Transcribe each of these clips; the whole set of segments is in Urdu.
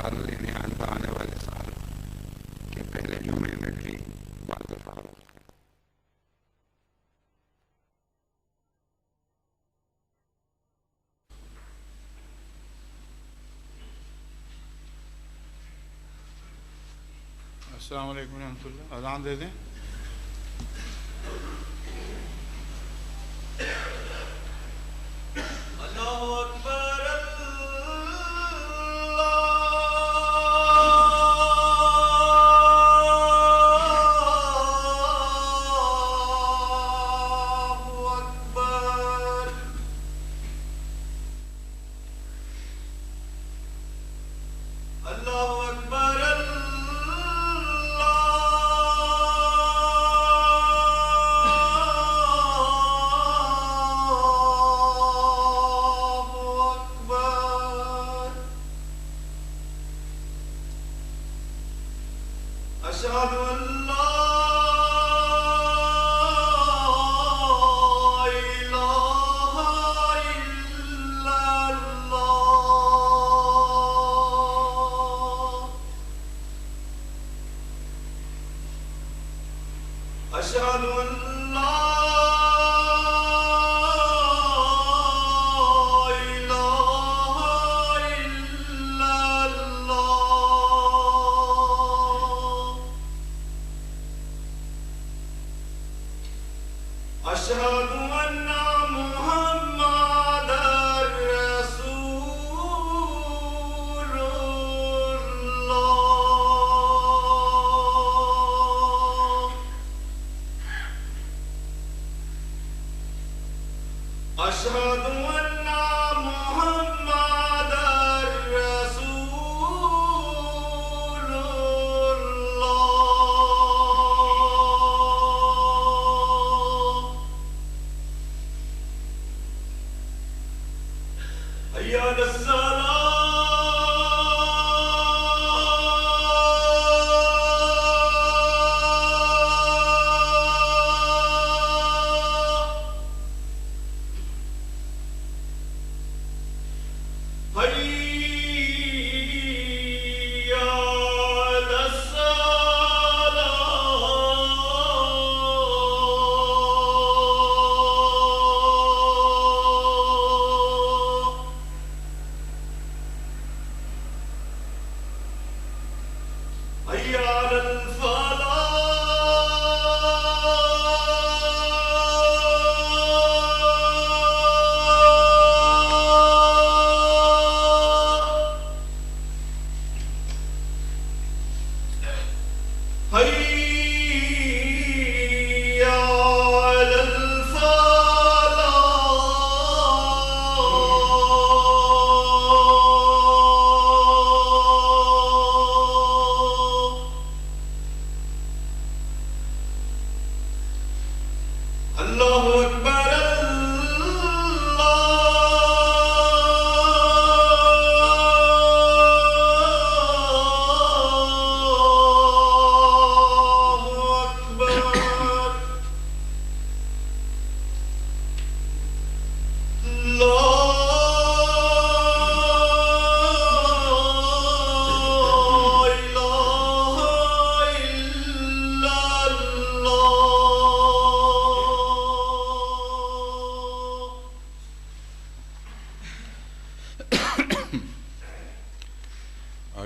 سال لینے آنے والے سال کے پہلے جمعے میں بھی بعد دفعہ السلام علیکم ورحمۃ اللہ. اذان دے دیں. اللہ اکبر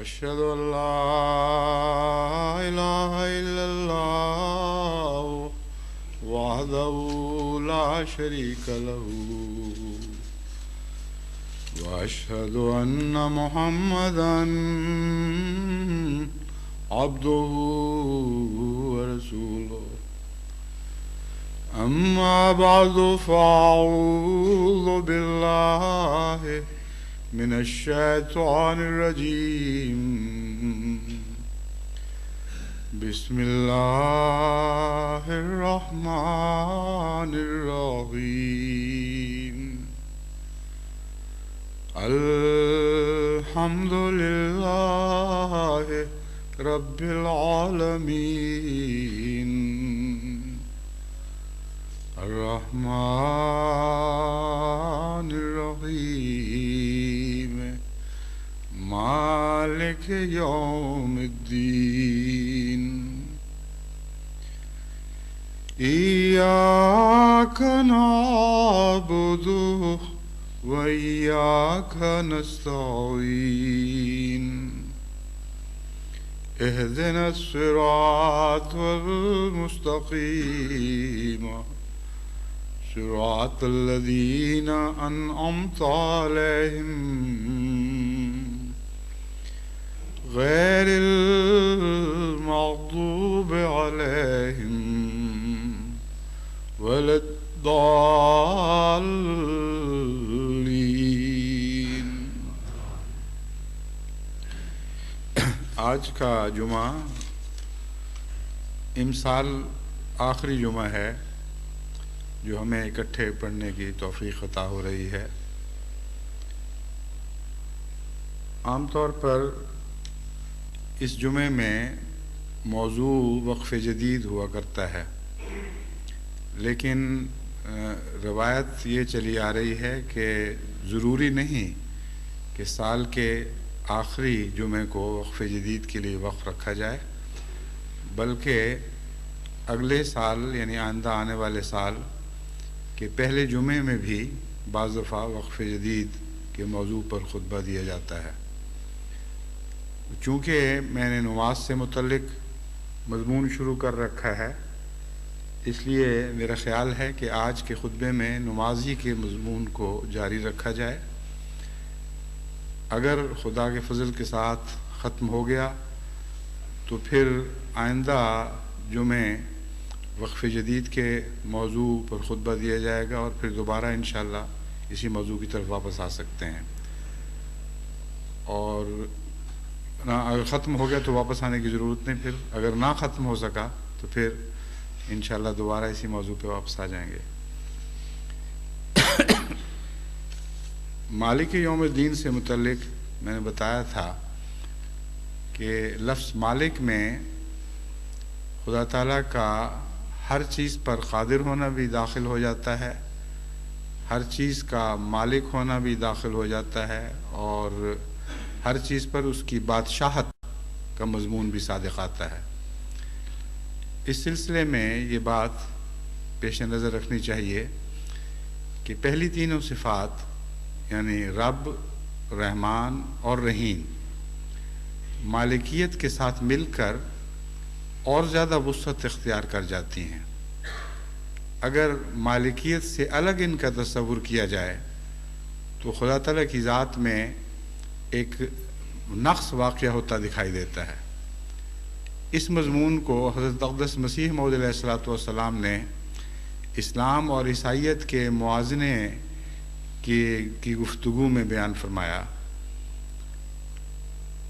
أشهد أن لا إله إلا الله وحده لا شريك له وأشهد أن محمدا عبده ورسوله أما بعد فأعوذ بالله من الشيطان الرجيم بسم الله الرحمن الرحيم الحمد لله رب العالمين الرحمن الرحيم مالك يوم الدين إياك نعبد وإياك نستعين اهدنا الصراط المستقيم صراط الذين أنعمت عليهم غير المغضوب عليهم ولا الضالين. آج کا جمعہ امسال آخری جمعہ ہے جو ہمیں اکٹھے پڑھنے کی توفیق عطا ہو رہی ہے. عام طور پر اس جمعے میں موضوع وقف جدید ہوا کرتا ہے، لیکن روایت یہ چلی آ رہی ہے کہ ضروری نہیں کہ سال کے آخری جمعے کو وقف جدید کے لیے وقف رکھا جائے، بلکہ اگلے سال یعنی آئندہ آنے والے سال کے پہلے جمعے میں بھی بعض دفعہ وقف جدید کے موضوع پر خطبہ دیا جاتا ہے. چونکہ میں نے نماز سے متعلق مضمون شروع کر رکھا ہے، اس لیے میرا خیال ہے کہ آج کے خطبے میں نماز ہی کے مضمون کو جاری رکھا جائے. اگر خدا کے فضل کے ساتھ ختم ہو گیا تو پھر آئندہ جمعے وقف جدید کے موضوع پر خطبہ دیا جائے گا اور پھر دوبارہ انشاءاللہ اسی موضوع کی طرف واپس آ سکتے ہیں. اور اگر ختم ہو گیا تو واپس آنے کی ضرورت نہیں، پھر اگر نہ ختم ہو سکا تو پھر انشاءاللہ دوبارہ اسی موضوع پہ واپس آ جائیں گے. مالک یوم الدین سے متعلق میں نے بتایا تھا کہ لفظ مالک میں خدا تعالیٰ کا ہر چیز پر قادر ہونا بھی داخل ہو جاتا ہے، ہر چیز کا مالک ہونا بھی داخل ہو جاتا ہے، اور ہر چیز پر اس کی بادشاہت کا مضمون بھی صادق آتا ہے. اس سلسلے میں یہ بات پیش نظر رکھنی چاہیے کہ پہلی تینوں صفات یعنی رب، رحمان اور رحیم مالکیت کے ساتھ مل کر اور زیادہ وسعت اختیار کر جاتی ہیں. اگر مالکیت سے الگ ان کا تصور کیا جائے تو خدا تعالیٰ کی ذات میں ایک نقص واقع ہوتا دکھائی دیتا ہے. اس مضمون کو حضرت اقدس مسیح موعود علیہ السلام نے اسلام اور عیسائیت کے موازنے کی گفتگو میں بیان فرمایا.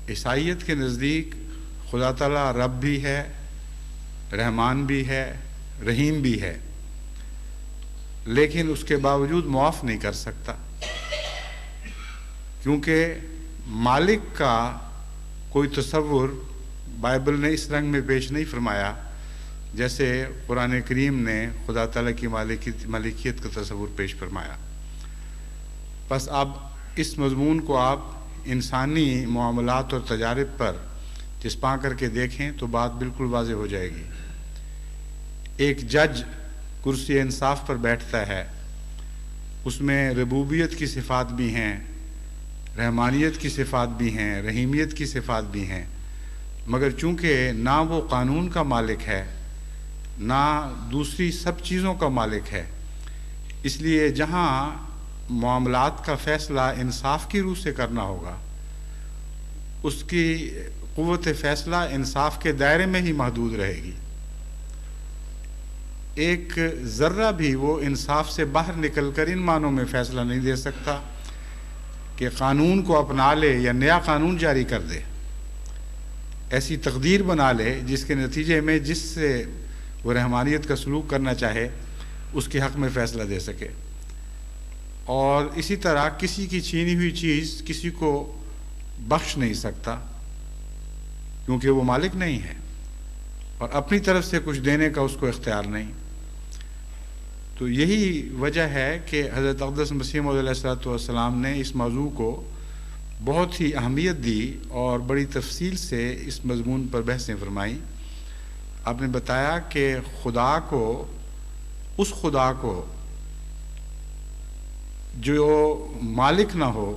عیسائیت کے نزدیک خدا تعالیٰ رب بھی ہے، رحمان بھی ہے، رحیم بھی ہے، لیکن اس کے باوجود معاف نہیں کر سکتا، کیونکہ مالک کا کوئی تصور بائبل نے اس رنگ میں پیش نہیں فرمایا جیسے قرآن کریم نے خدا تعالیٰ کی مالکیت کا تصور پیش فرمایا. بس اب اس مضمون کو آپ انسانی معاملات اور تجارب پر چسپاں کر کے دیکھیں تو بات بالکل واضح ہو جائے گی. ایک جج کرسی انصاف پر بیٹھتا ہے، اس میں ربوبیت کی صفات بھی ہیں، رحمانیت کی صفات بھی ہیں، رحیمیت کی صفات بھی ہیں، مگر چونکہ نہ وہ قانون کا مالک ہے نہ دوسری سب چیزوں کا مالک ہے، اس لیے جہاں معاملات کا فیصلہ انصاف کی روح سے کرنا ہوگا اس کی قوت فیصلہ انصاف کے دائرے میں ہی محدود رہے گی. ایک ذرہ بھی وہ انصاف سے باہر نکل کر ان معنوں میں فیصلہ نہیں دے سکتا کہ قانون کو اپنا لے یا نیا قانون جاری کر دے، ایسی تقدیر بنا لے جس کے نتیجے میں جس سے وہ رحمانیت کا سلوک کرنا چاہے اس کے حق میں فیصلہ دے سکے. اور اسی طرح کسی کی چھینی ہوئی چیز کسی کو بخش نہیں سکتا کیونکہ وہ مالک نہیں ہے اور اپنی طرف سے کچھ دینے کا اس کو اختیار نہیں. تو یہی وجہ ہے کہ حضرت اقدس مسیح موعود علیہ السلام نے اس موضوع کو بہت ہی اہمیت دی اور بڑی تفصیل سے اس مضمون پر بحثیں فرمائیں۔ آپ نے بتایا کہ خدا کو، اس خدا کو جو مالک نہ ہو،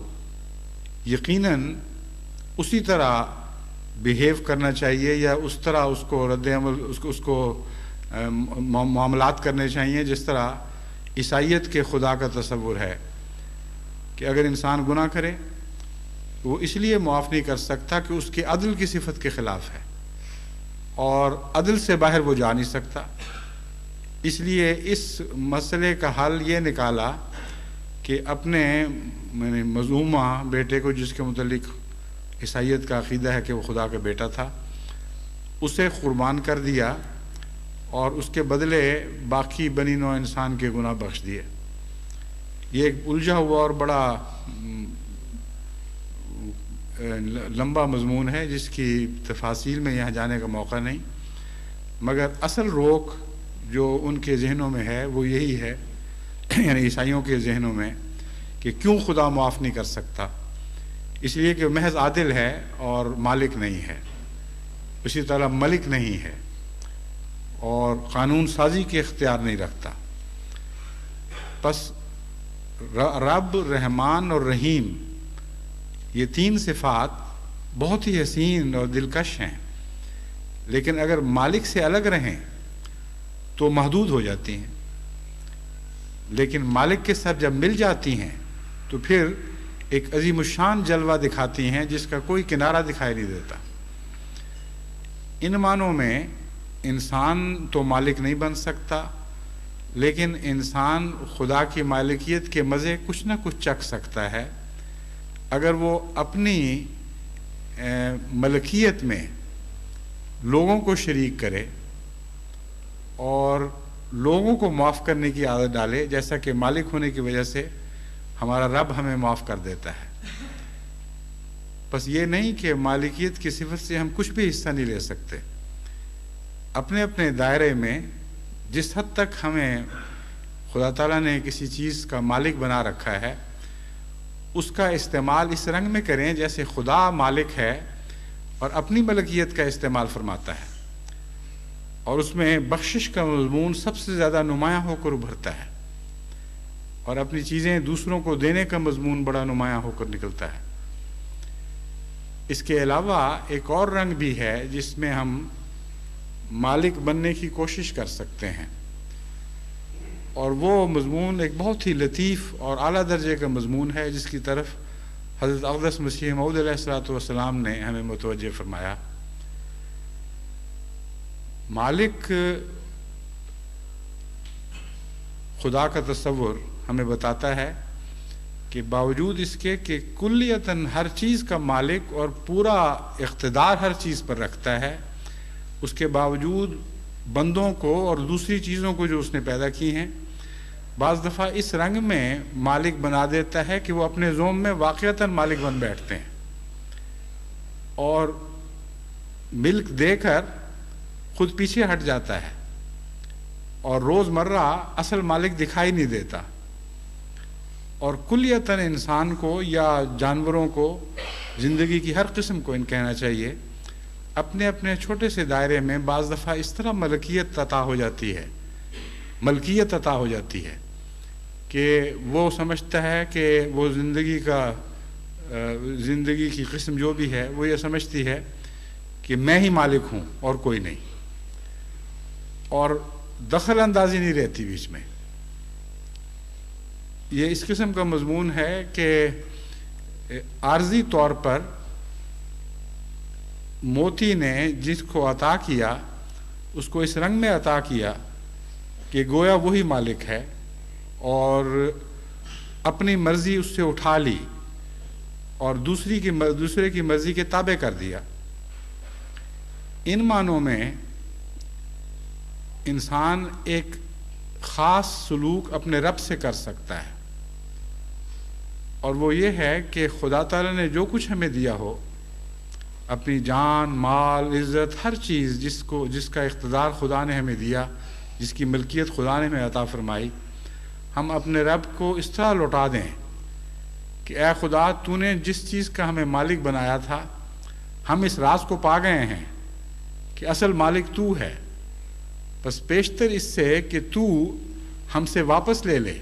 یقیناً اسی طرح بیہیو کرنا چاہیے یا اس طرح اس کو رد عمل اس کو معاملات کرنے چاہیے جس طرح عیسائیت کے خدا کا تصور ہے کہ اگر انسان گناہ کرے وہ اس لیے معاف نہیں کر سکتا کہ اس کے عدل کی صفت کے خلاف ہے اور عدل سے باہر وہ جا نہیں سکتا، اس لیے اس مسئلے کا حل یہ نکالا کہ اپنے مظلومہ بیٹے کو، جس کے متعلق عیسائیت کا عقیدہ ہے کہ وہ خدا کا بیٹا تھا، اسے قربان کر دیا اور اس کے بدلے باقی بنی نوع انسان کے گناہ بخش دیے۔ یہ ایک الجھا ہوا اور بڑا لمبا مضمون ہے جس کی تفاصیل میں یہاں جانے کا موقع نہیں، مگر اصل روک جو ان کے ذہنوں میں ہے وہ یہی ہے، یعنی عیسائیوں کے ذہنوں میں، کہ کیوں خدا معاف نہیں کر سکتا؟ اس لیے کہ محض عادل ہے اور مالک نہیں ہے، اسی طرح ملک نہیں ہے اور قانون سازی کے اختیار نہیں رکھتا۔ پس رب، رحمان اور رحیم، یہ تین صفات بہت ہی حسین اور دلکش ہیں، لیکن اگر مالک سے الگ رہیں تو محدود ہو جاتی ہیں، لیکن مالک کے ساتھ جب مل جاتی ہیں تو پھر ایک عظیم الشان جلوہ دکھاتی ہیں جس کا کوئی کنارہ دکھائی نہیں دیتا۔ ان معنوں میں انسان تو مالک نہیں بن سکتا، لیکن انسان خدا کی مالکیت کے مزے کچھ نہ کچھ چکھ سکتا ہے اگر وہ اپنی ملکیت میں لوگوں کو شریک کرے اور لوگوں کو معاف کرنے کی عادت ڈالے، جیسا کہ مالک ہونے کی وجہ سے ہمارا رب ہمیں معاف کر دیتا ہے۔ بس یہ نہیں کہ مالکیت کی صفت سے ہم کچھ بھی حصہ نہیں لے سکتے، اپنے اپنے دائرے میں جس حد تک ہمیں خدا تعالیٰ نے کسی چیز کا مالک بنا رکھا ہے اس کا استعمال اس رنگ میں کریں جیسے خدا مالک ہے اور اپنی ملکیت کا استعمال فرماتا ہے، اور اس میں بخشش کا مضمون سب سے زیادہ نمایاں ہو کر ابھرتا ہے اور اپنی چیزیں دوسروں کو دینے کا مضمون بڑا نمایاں ہو کر نکلتا ہے۔ اس کے علاوہ ایک اور رنگ بھی ہے جس میں ہم مالک بننے کی کوشش کر سکتے ہیں، اور وہ مضمون ایک بہت ہی لطیف اور اعلیٰ درجے کا مضمون ہے جس کی طرف حضرت اقدس مسیح موعود علیہ الصلوۃ والسلام نے ہمیں متوجہ فرمایا۔ مالک خدا کا تصور ہمیں بتاتا ہے کہ باوجود اس کے کہ کلیتاً ہر چیز کا مالک اور پورا اقتدار ہر چیز پر رکھتا ہے، اس کے باوجود بندوں کو اور دوسری چیزوں کو جو اس نے پیدا کی ہیں بعض دفعہ اس رنگ میں مالک بنا دیتا ہے کہ وہ اپنے زوم میں واقعتاً مالک بن بیٹھتے ہیں اور ملک دے کر خود پیچھے ہٹ جاتا ہے اور روز مرہ اصل مالک دکھائی نہیں دیتا، اور کلیتاً انسان کو یا جانوروں کو، زندگی کی ہر قسم کو ان کہنا چاہیے، اپنے اپنے چھوٹے سے دائرے میں بعض دفعہ اس طرح ملکیت عطا ہو جاتی ہے کہ وہ سمجھتا ہے کہ وہ زندگی کی قسم جو بھی ہے وہ یہ سمجھتی ہے کہ میں ہی مالک ہوں اور کوئی نہیں، اور دخل اندازی نہیں رہتی بیچ میں۔ یہ اس قسم کا مضمون ہے کہ عارضی طور پر موتی نے جس کو عطا کیا اس کو اس رنگ میں عطا کیا کہ گویا وہی مالک ہے اور اپنی مرضی اس سے اٹھا لی اور دوسرے کی مرضی کے تابع کر دیا۔ ان معنوں میں انسان ایک خاص سلوک اپنے رب سے کر سکتا ہے، اور وہ یہ ہے کہ خدا تعالیٰ نے جو کچھ ہمیں دیا ہو، اپنی جان، مال، عزت، ہر چیز جس کا اقتدار خدا نے ہمیں دیا، جس کی ملکیت خدا نے ہمیں عطا فرمائی، ہم اپنے رب کو اس طرح لوٹا دیں کہ اے خدا تو نے جس چیز کا ہمیں مالک بنایا تھا ہم اس راز کو پا گئے ہیں کہ اصل مالک تو ہے، بس بیشتر اس سے کہ تو ہم سے واپس لے لے،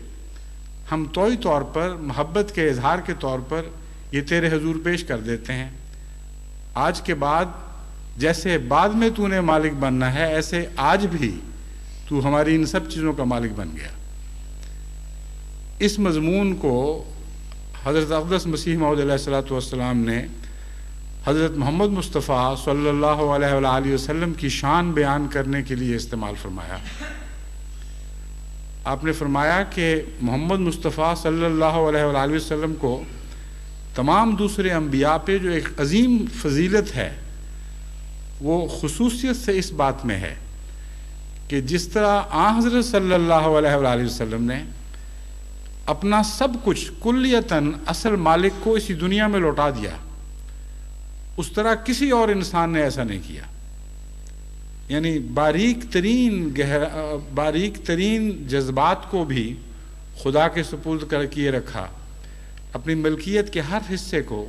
ہم توئی طور پر محبت کے اظہار کے طور پر یہ تیرے حضور پیش کر دیتے ہیں۔ آج کے بعد جیسے بعد میں تو نے مالک بننا ہے، ایسے آج بھی تو ہماری ان سب چیزوں کا مالک بن گیا۔ اس مضمون کو حضرت اقدس مسیح موعود علیہ السلام نے حضرت محمد مصطفیٰ صلی اللہ علیہ وآلہ وسلم کی شان بیان کرنے کے لیے استعمال فرمایا۔ آپ نے فرمایا کہ محمد مصطفیٰ صلی اللہ علیہ وآلہ وسلم کو تمام دوسرے انبیاء پہ جو ایک عظیم فضیلت ہے وہ خصوصیت سے اس بات میں ہے کہ جس طرح آن حضرت صلی اللہ علیہ وآلہ وسلم نے اپنا سب کچھ کلیتاً اصل مالک کو اسی دنیا میں لوٹا دیا، اس طرح کسی اور انسان نے ایسا نہیں کیا۔ یعنی باریک ترین جذبات کو بھی خدا کے سپرد کر کیے رکھا، اپنی ملکیت کے ہر حصے کو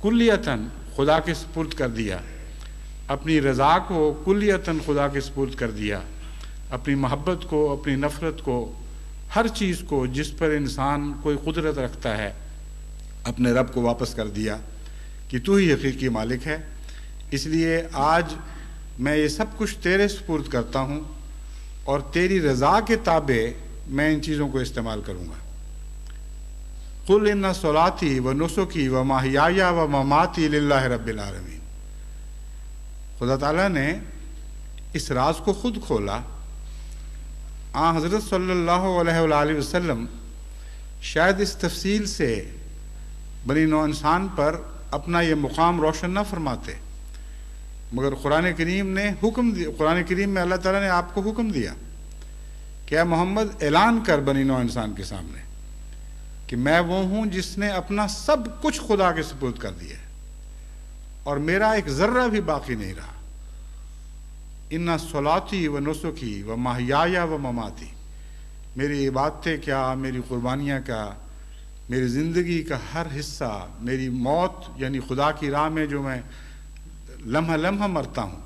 کلیتاً خدا کے سپرد کر دیا، اپنی رضا کو کلیتاً خدا کے سپرد کر دیا، اپنی محبت کو، اپنی نفرت کو، ہر چیز کو جس پر انسان کوئی قدرت رکھتا ہے اپنے رب کو واپس کر دیا کہ تو ہی حقیقی مالک ہے۔ اس لیے آج میں یہ سب کچھ تیرے سپرد کرتا ہوں اور تیری رضا کے تابع میں ان چیزوں کو استعمال کروں گا۔ قل ان صلاتی و نسکی و محیای و مماتی للہ رب العالمین۔ خدا تعالیٰ نے اس راز کو خود کھولا۔ آن حضرت صلی اللہ علیہ وآلہ وسلم شاید اس تفصیل سے بنی نوع انسان پر اپنا یہ مقام روشن نہ فرماتے، مگر قرآن کریم نے حکم دیا، قرآن کریم میں اللہ تعالیٰ نے آپ کو حکم دیا کہ اے محمد اعلان کر بنی نوع انسان کے سامنے کہ میں وہ ہوں جس نے اپنا سب کچھ خدا کے سپرد کر دیا ہے اور میرا ایک ذرہ بھی باقی نہیں رہا۔ ان صلاتی و نسکی و محیای و مماتی، میری عبادتیں کیا، میری قربانیاں کیا، میری زندگی کا ہر حصہ، میری موت یعنی خدا کی راہ میں جو میں لمحہ لمحہ مرتا ہوں،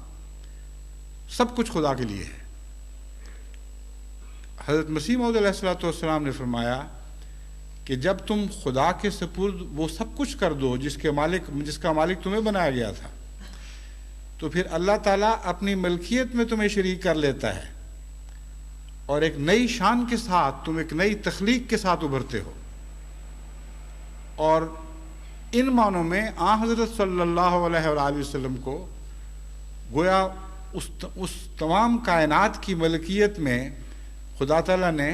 سب کچھ خدا کے لیے ہے۔ حضرت مسیح موعود علیہ السلام نے فرمایا کہ جب تم خدا کے سپرد وہ سب کچھ کر دو جس کا مالک تمہیں بنایا گیا تھا، تو پھر اللہ تعالیٰ اپنی ملکیت میں تمہیں شریک کر لیتا ہے اور ایک نئی شان کے ساتھ تم ایک نئی تخلیق کے ساتھ ابھرتے ہو۔ اور ان معنوں میں آن حضرت صلی اللہ علیہ وآلہ وسلم کو گویا اس تمام کائنات کی ملکیت میں خدا تعالیٰ نے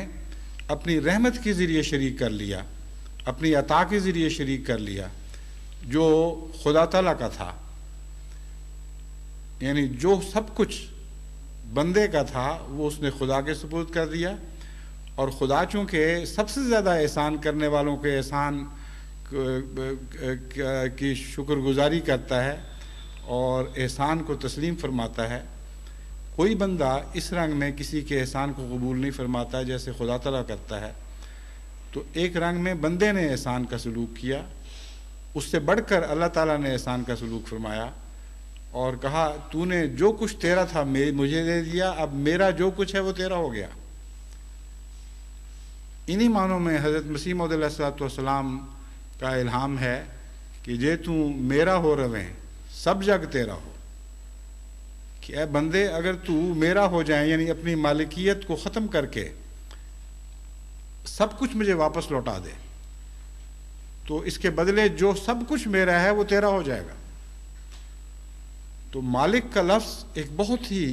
اپنی رحمت کے ذریعے شریک کر لیا، اپنی عطا کے ذریعے شریک کر لیا جو خدا تعالیٰ کا تھا۔ یعنی جو سب کچھ بندے کا تھا وہ اس نے خدا کے سپرد کر دیا، اور خدا چونکہ سب سے زیادہ احسان کرنے والوں کے احسان کی شکر گزاری کرتا ہے اور احسان کو تسلیم فرماتا ہے، کوئی بندہ اس رنگ میں کسی کے احسان کو قبول نہیں فرماتا جیسے خدا تعالیٰ کرتا ہے۔ تو ایک رنگ میں بندے نے احسان کا سلوک کیا، اس سے بڑھ کر اللہ تعالیٰ نے احسان کا سلوک فرمایا اور کہا تو نے جو کچھ تیرا تھا مجھے دے دیا، اب میرا جو کچھ ہے وہ تیرا ہو گیا۔ انہی معنوں میں حضرت مسیح موعود علیہ السلام کا الہام ہے کہ جے تو میرا ہو رویں سب جگ تیرا ہو، کہ اے بندے اگر تو میرا ہو جائیں یعنی اپنی مالکیت کو ختم کر کے سب کچھ مجھے واپس لوٹا دے تو اس کے بدلے جو سب کچھ میرا ہے وہ تیرا ہو جائے گا۔ تو مالک کا لفظ ایک بہت ہی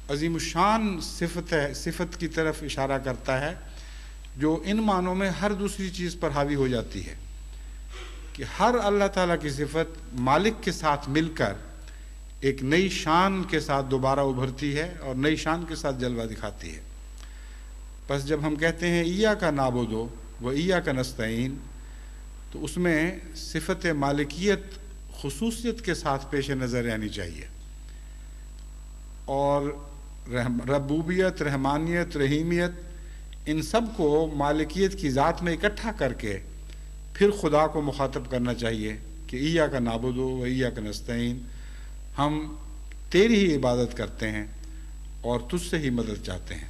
عظیم الشان صفت کی طرف اشارہ کرتا ہے جو ان معنوں میں ہر دوسری چیز پر حاوی ہو جاتی ہے کہ ہر اللہ تعالیٰ کی صفت مالک کے ساتھ مل کر ایک نئی شان کے ساتھ دوبارہ ابھرتی ہے اور نئی شان کے ساتھ جلوہ دکھاتی ہے۔ بس جب ہم کہتے ہیں ایاک نعبد و ایاک نستعین تو اس میں صفت مالکیت خصوصیت کے ساتھ پیش نظر آنی چاہیے، اور ربوبیت، رحمانیت، رحیمیت ان سب کو مالکیت کی ذات میں اکٹھا کر کے پھر خدا کو مخاطب کرنا چاہیے کہ ایاک نعبد و ایاک نستعین، ہم تیری ہی عبادت کرتے ہیں اور تجھ سے ہی مدد چاہتے ہیں۔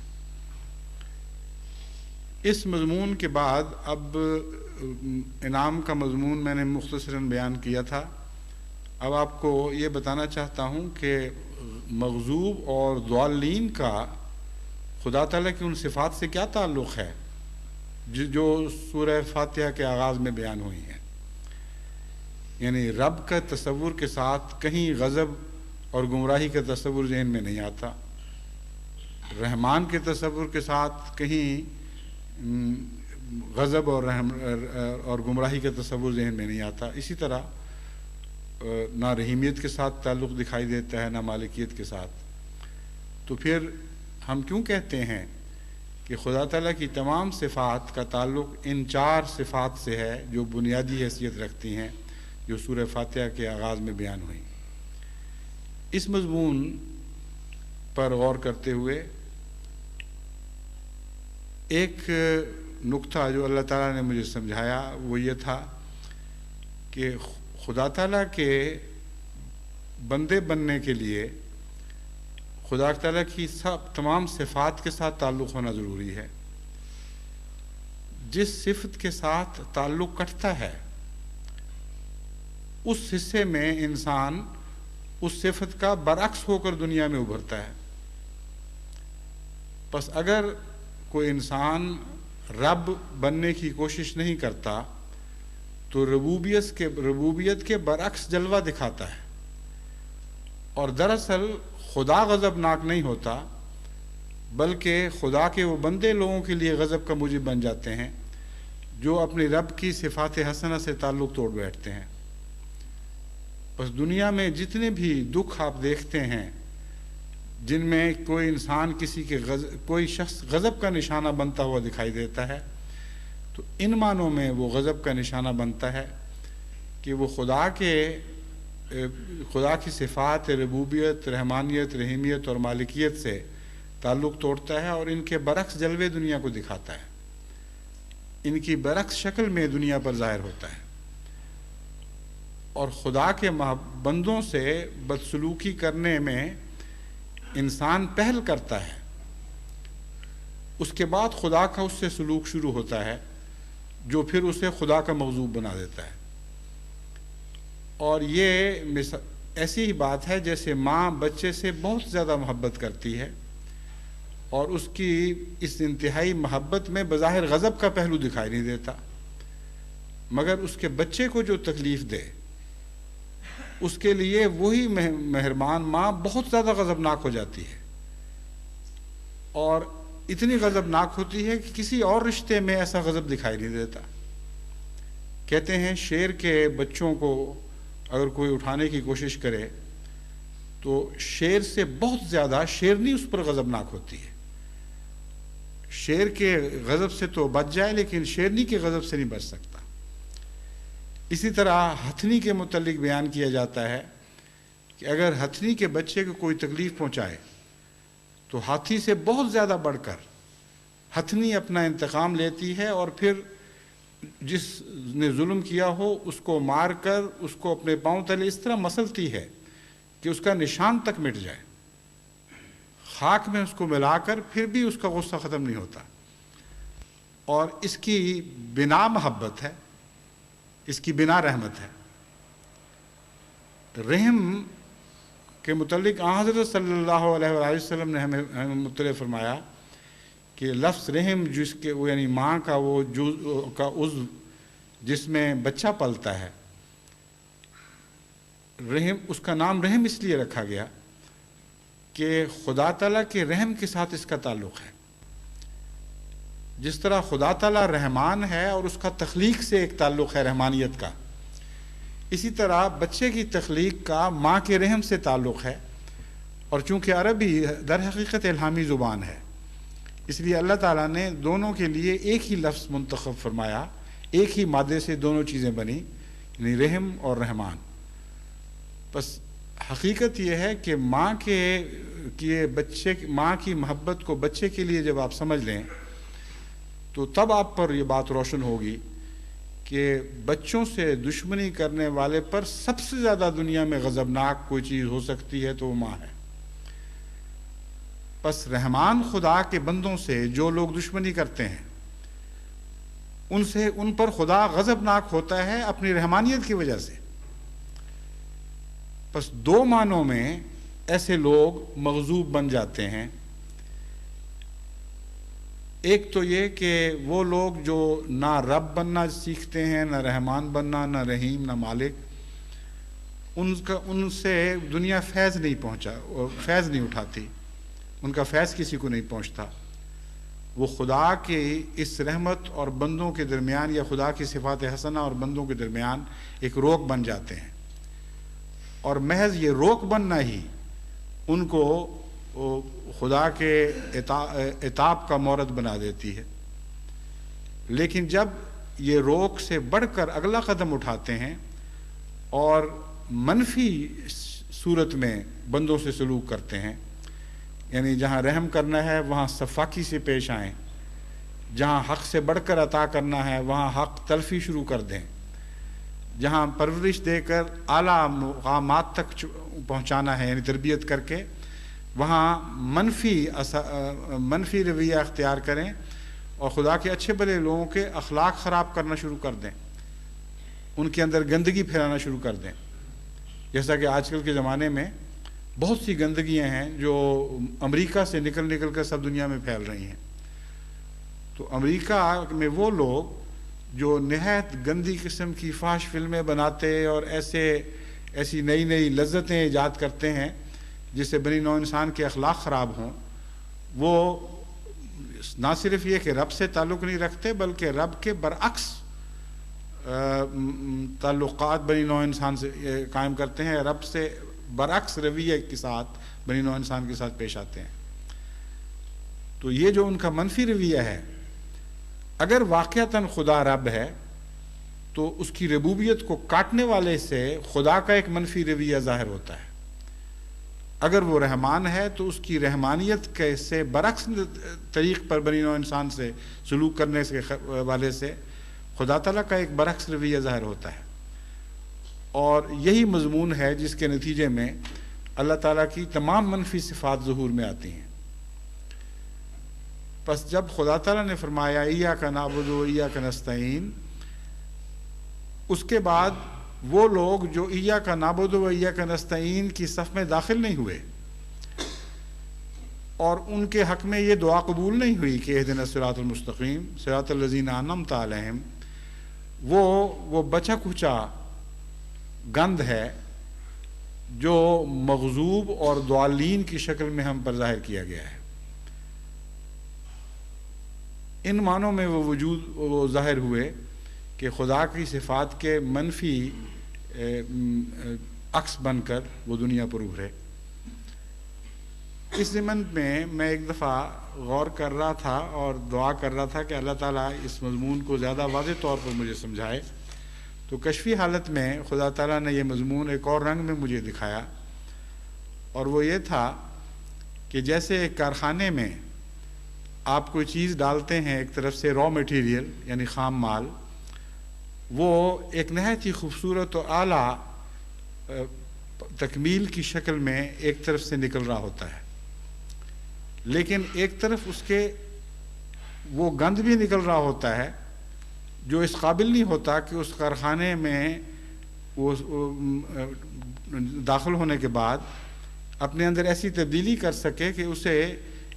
اس مضمون کے بعد اب انعام کا مضمون میں نے مختصراً بیان کیا تھا، اب آپ کو یہ بتانا چاہتا ہوں کہ مغضوب اور ضالین کا خدا تعالیٰ کی ان صفات سے کیا تعلق ہے جو سورہ فاتحہ کے آغاز میں بیان ہوئی ہیں۔ یعنی رب کا تصور کے ساتھ کہیں غضب اور گمراہی کا تصور ذہن میں نہیں آتا، رحمان کے تصور کے ساتھ کہیں غضب اور گمراہی کا تصور ذہن میں نہیں آتا، اسی طرح نہ رحیمیت کے ساتھ تعلق دکھائی دیتا ہے نہ مالکیت کے ساتھ۔ تو پھر ہم کیوں کہتے ہیں کہ خدا تعالیٰ کی تمام صفات کا تعلق ان 4 صفات سے ہے جو بنیادی حیثیت رکھتی ہیں، جو سورہ فاتحہ کے آغاز میں بیان ہوئی۔ اس مضمون پر غور کرتے ہوئے ایک نقطہ جو اللہ تعالیٰ نے مجھے سمجھایا وہ یہ تھا کہ خدا تعالیٰ کے بندے بننے کے لیے خدا تعالیٰ کی تمام صفات کے ساتھ تعلق ہونا ضروری ہے۔ جس صفت کے ساتھ تعلق کٹتا ہے اس حصے میں انسان اس صفت کا برعکس ہو کر دنیا میں ابھرتا ہے۔ پس اگر کوئی انسان رب بننے کی کوشش نہیں کرتا تو ربوبیت کے برعکس جلوہ دکھاتا ہے، اور دراصل خدا غضبناک نہیں ہوتا بلکہ خدا کے وہ بندے لوگوں کے لیے غضب کا موجب بن جاتے ہیں جو اپنی رب کی صفات حسنہ سے تعلق توڑ بیٹھتے ہیں۔ بس دنیا میں جتنے بھی دکھ آپ دیکھتے ہیں جن میں کوئی انسان کوئی شخص غضب کا نشانہ بنتا ہوا دکھائی دیتا ہے، تو ان معنوں میں وہ غضب کا نشانہ بنتا ہے کہ وہ خدا کی صفات ربوبیت، رحمانیت، رحیمیت اور مالکیت سے تعلق توڑتا ہے اور ان کے برعکس جلوے دنیا کو دکھاتا ہے، ان کی برعکس شکل میں دنیا پر ظاہر ہوتا ہے، اور خدا کے بندوں سے بدسلوکی کرنے میں انسان پہل کرتا ہے، اس کے بعد خدا کا اس سے سلوک شروع ہوتا ہے جو پھر اسے خدا کا مغضوب بنا دیتا ہے۔ اور یہ ایسی ہی بات ہے جیسے ماں بچے سے بہت زیادہ محبت کرتی ہے اور اس کی اس انتہائی محبت میں بظاہر غضب کا پہلو دکھائی نہیں دیتا، مگر اس کے بچے کو جو تکلیف دے اس کے لیے وہی مہربان ماں بہت زیادہ غضبناک ہو جاتی ہے، اور اتنی غضبناک ہوتی ہے کہ کسی اور رشتے میں ایسا غضب دکھائی نہیں دیتا۔ کہتے ہیں شیر کے بچوں کو اگر کوئی اٹھانے کی کوشش کرے تو شیر سے بہت زیادہ شیرنی اس پر غضبناک ہوتی ہے، شیر کے غضب سے تو بچ جائے لیکن شیرنی کے غضب سے نہیں بچ سکتا۔ اسی طرح ہتھنی کے متعلق بیان کیا جاتا ہے کہ اگر ہتھنی کے بچے کو کوئی تکلیف پہنچائے تو ہاتھی سے بہت زیادہ بڑھ کر ہتھنی اپنا انتقام لیتی ہے اور پھر جس نے ظلم کیا ہو اس کو مار کر اس کو اپنے پاؤں تلے اس طرح مسلتی ہے کہ اس کا نشان تک مٹ جائے، خاک میں اس کو ملا کر پھر بھی اس کا غصہ ختم نہیں ہوتا، اور اس کی بنا محبت ہے، اس کی بنا رحمت ہے۔ رحم کے متعلق حضرت صلی اللہ علیہ وآلہ وسلم نے ہمیں مطلع فرمایا کہ لفظ رحم جس کے یعنی ماں کا وہ کا عضو جس میں بچہ پلتا ہے، رحم، اس کا نام رحم اس لیے رکھا گیا کہ خدا تعالیٰ کے رحم کے ساتھ اس کا تعلق ہے۔ جس طرح خدا تعالیٰ رحمان ہے اور اس کا تخلیق سے ایک تعلق ہے رحمانیت کا، اسی طرح بچے کی تخلیق کا ماں کے رحم سے تعلق ہے، اور چونکہ عربی در حقیقت الہامی زبان ہے اس لیے اللہ تعالیٰ نے دونوں کے لیے ایک ہی لفظ منتخب فرمایا، ایک ہی مادے سے دونوں چیزیں بنی، یعنی رحم اور رحمان۔ بس حقیقت یہ ہے کہ ماں کی محبت کو بچے کے لیے جب آپ سمجھ لیں تو تب آپ پر یہ بات روشن ہوگی کہ بچوں سے دشمنی کرنے والے پر سب سے زیادہ دنیا میں غضبناک کوئی چیز ہو سکتی ہے تو وہ ماں ہے۔ پس رحمان خدا کے بندوں سے جو لوگ دشمنی کرتے ہیں ان پر خدا غضبناک ہوتا ہے اپنی رحمانیت کی وجہ سے۔ پس دو معنوں میں ایسے لوگ مغضوب بن جاتے ہیں۔ ایک تو یہ کہ وہ لوگ جو نہ رب بننا سیکھتے ہیں، نہ رحمان بننا، نہ رحیم، نہ مالک، ان سے دنیا فیض نہیں اٹھاتی، ان کا فیض کسی کو نہیں پہنچتا۔ وہ خدا کی اس رحمت اور بندوں کے درمیان، یا خدا کی صفات حسنہ اور بندوں کے درمیان ایک روک بن جاتے ہیں، اور محض یہ روک بننا ہی ان کو خدا کے عتاب کا مورد بنا دیتی ہے۔ لیکن جب یہ روک سے بڑھ کر اگلا قدم اٹھاتے ہیں اور منفی صورت میں بندوں سے سلوک کرتے ہیں، یعنی جہاں رحم کرنا ہے وہاں صفاقی سے پیش آئیں، جہاں حق سے بڑھ کر عطا کرنا ہے وہاں حق تلفی شروع کر دیں، جہاں پرورش دے کر اعلیٰ مقامات تک پہنچانا ہے یعنی تربیت کر کے، وہاں منفی رویہ اختیار کریں اور خدا کے اچھے بھلے لوگوں کے اخلاق خراب کرنا شروع کر دیں، ان کے اندر گندگی پھیلانا شروع کر دیں۔ جیسا کہ آج کل کے زمانے میں بہت سی گندگیاں ہیں جو امریکہ سے نکل کر سب دنیا میں پھیل رہی ہیں۔ تو امریکہ میں وہ لوگ جو نہایت گندی قسم کی فحش فلمیں بناتے اور ایسی نئی لذتیں ایجاد کرتے ہیں جس سے بنی نوع انسان کے اخلاق خراب ہوں، وہ نہ صرف یہ کہ رب سے تعلق نہیں رکھتے بلکہ رب کے برعکس تعلقات بنی نوع انسان سے قائم کرتے ہیں، رب سے برعکس رویے کے ساتھ بنی نوع انسان کے ساتھ پیش آتے ہیں۔ تو یہ جو ان کا منفی رویہ ہے، اگر واقعتاً خدا رب ہے تو اس کی ربوبیت کو کاٹنے والے سے خدا کا ایک منفی رویہ ظاہر ہوتا ہے۔ اگر وہ رحمان ہے تو اس کی رحمانیت کے سے برعکس طریق پر بنی نوع انسان سے سلوک کرنے کے والے سے خدا تعالیٰ کا ایک برعکس رویہ ظاہر ہوتا ہے، اور یہی مضمون ہے جس کے نتیجے میں اللہ تعالیٰ کی تمام منفی صفات ظہور میں آتی ہیں۔ پس جب خدا تعالیٰ نے فرمایا ایاک نعبد و ایاک نستعین، اس کے بعد وہ لوگ جو ایاک نعبد و ایاک نستعین کی صف میں داخل نہیں ہوئے اور ان کے حق میں یہ دعا قبول نہیں ہوئی کہ اہدنا الصراط المستقیم صراط الذین انعمت علیہم، وہ بچا کھچا گند ہے جو مغضوب اور ضالین کی شکل میں ہم پر ظاہر کیا گیا ہے۔ ان معنوں میں وہ ظاہر ہوئے کہ خدا کی صفات کے منفی عکس بن کر وہ دنیا پر ابھرے۔ اس ضمن میں ایک دفعہ غور کر رہا تھا اور دعا کر رہا تھا کہ اللہ تعالیٰ اس مضمون کو زیادہ واضح طور پر مجھے سمجھائے، تو کشفی حالت میں خدا تعالیٰ نے یہ مضمون ایک اور رنگ میں مجھے دکھایا، اور وہ یہ تھا کہ جیسے ایک کارخانے میں آپ کوئی چیز ڈالتے ہیں ایک طرف سے را میٹیریل یعنی خام مال، وہ ایک نہایت ہی خوبصورت اور اعلیٰ تکمیل کی شکل میں ایک طرف سے نکل رہا ہوتا ہے، لیکن ایک طرف اس کے وہ گند بھی نکل رہا ہوتا ہے جو اس قابل نہیں ہوتا کہ اس کارخانے میں وہ داخل ہونے کے بعد اپنے اندر ایسی تبدیلی کر سکے کہ اسے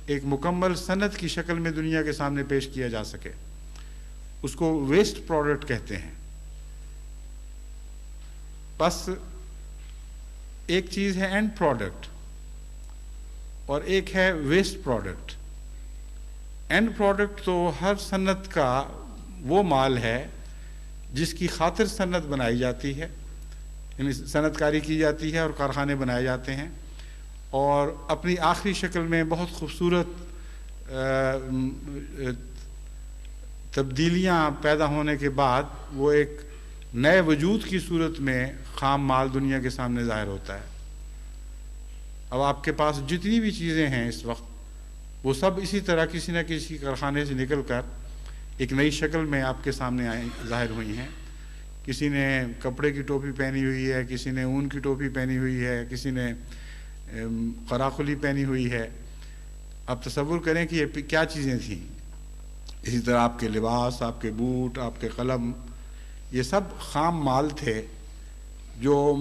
ایک مکمل صنعت کی شکل میں دنیا کے سامنے پیش کیا جا سکے۔ اس کو ویسٹ پروڈکٹ کہتے ہیں۔ بس ایک چیز ہے اینڈ پروڈکٹ اور ایک ہے ویسٹ پروڈکٹ۔ اینڈ پروڈکٹ تو ہر صنعت کا وہ مال ہے جس کی خاطر صنعت بنائی جاتی ہے، یعنی صنعت کاری کی جاتی ہے اور کارخانے بنائے جاتے ہیں، اور اپنی آخری شکل میں بہت خوبصورت تبدیلیاں پیدا ہونے کے بعد وہ ایک نئے وجود کی صورت میں خام مال دنیا کے سامنے ظاہر ہوتا ہے۔ اب آپ کے پاس جتنی بھی چیزیں ہیں اس وقت وہ سب اسی طرح کسی نہ کسی کارخانے سے نکل کر ایک نئی شکل میں آپ کے سامنے ظاہر ہوئی ہیں. کسی نے کپڑے کی ٹوپی پہنی ہوئی ہے، کسی نے اون کی ٹوپی پہنی ہوئی ہے، کسی نے قراقلی پہنی ہوئی ہے. آپ تصور کریں کہ یہ کیا چیزیں تھیں. اسی طرح آپ کے لباس، آپ کے بوٹ، آپ کے قلم، یہ سب خام مال تھے جو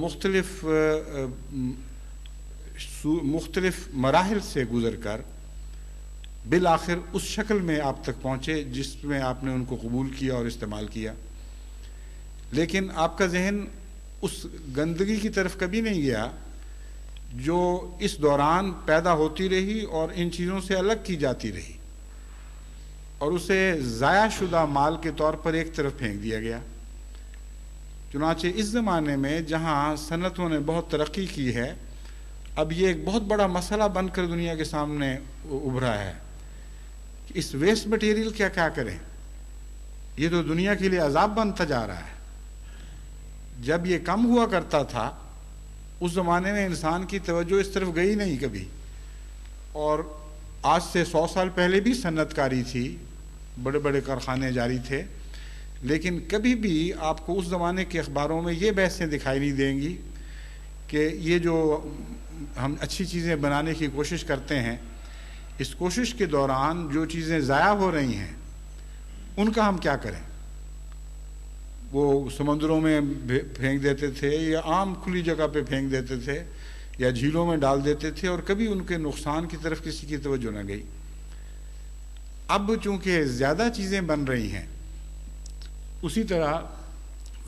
مختلف مراحل سے گزر کر بالآخر اس شکل میں آپ تک پہنچے جس میں آپ نے ان کو قبول کیا اور استعمال کیا. لیکن آپ کا ذہن اس گندگی کی طرف کبھی نہیں گیا جو اس دوران پیدا ہوتی رہی اور ان چیزوں سے الگ کی جاتی رہی، اور اسے ضائع شدہ مال کے طور پر ایک طرف پھینک دیا گیا. چنانچہ اس زمانے میں جہاں صنعتوں نے بہت ترقی کی ہے، اب یہ ایک بہت بڑا مسئلہ بن کر دنیا کے سامنے ابھرا ہے کہ اس ویسٹ مٹیریل کیا کریں. یہ تو دنیا کے لیے عذاب بنتا جا رہا ہے. جب یہ کم ہوا کرتا تھا اس زمانے میں انسان کی توجہ اس طرف گئی نہیں کبھی، اور آج سے 100 سال پہلے بھی صنعت کاری تھی، بڑے بڑے کارخانے جاری تھے، لیکن کبھی بھی آپ کو اس زمانے کے اخباروں میں یہ بحثیں دکھائی نہیں دیں گی کہ یہ جو ہم اچھی چیزیں بنانے کی کوشش کرتے ہیں، اس کوشش کے دوران جو چیزیں ضائع ہو رہی ہیں ان کا ہم کیا کریں. وہ سمندروں میں پھینک دیتے تھے یا عام کھلی جگہ پہ پھینک دیتے تھے یا جھیلوں میں ڈال دیتے تھے، اور کبھی ان کے نقصان کی طرف کسی کی توجہ نہ گئی. اب چونکہ زیادہ چیزیں بن رہی ہیں، اسی طرح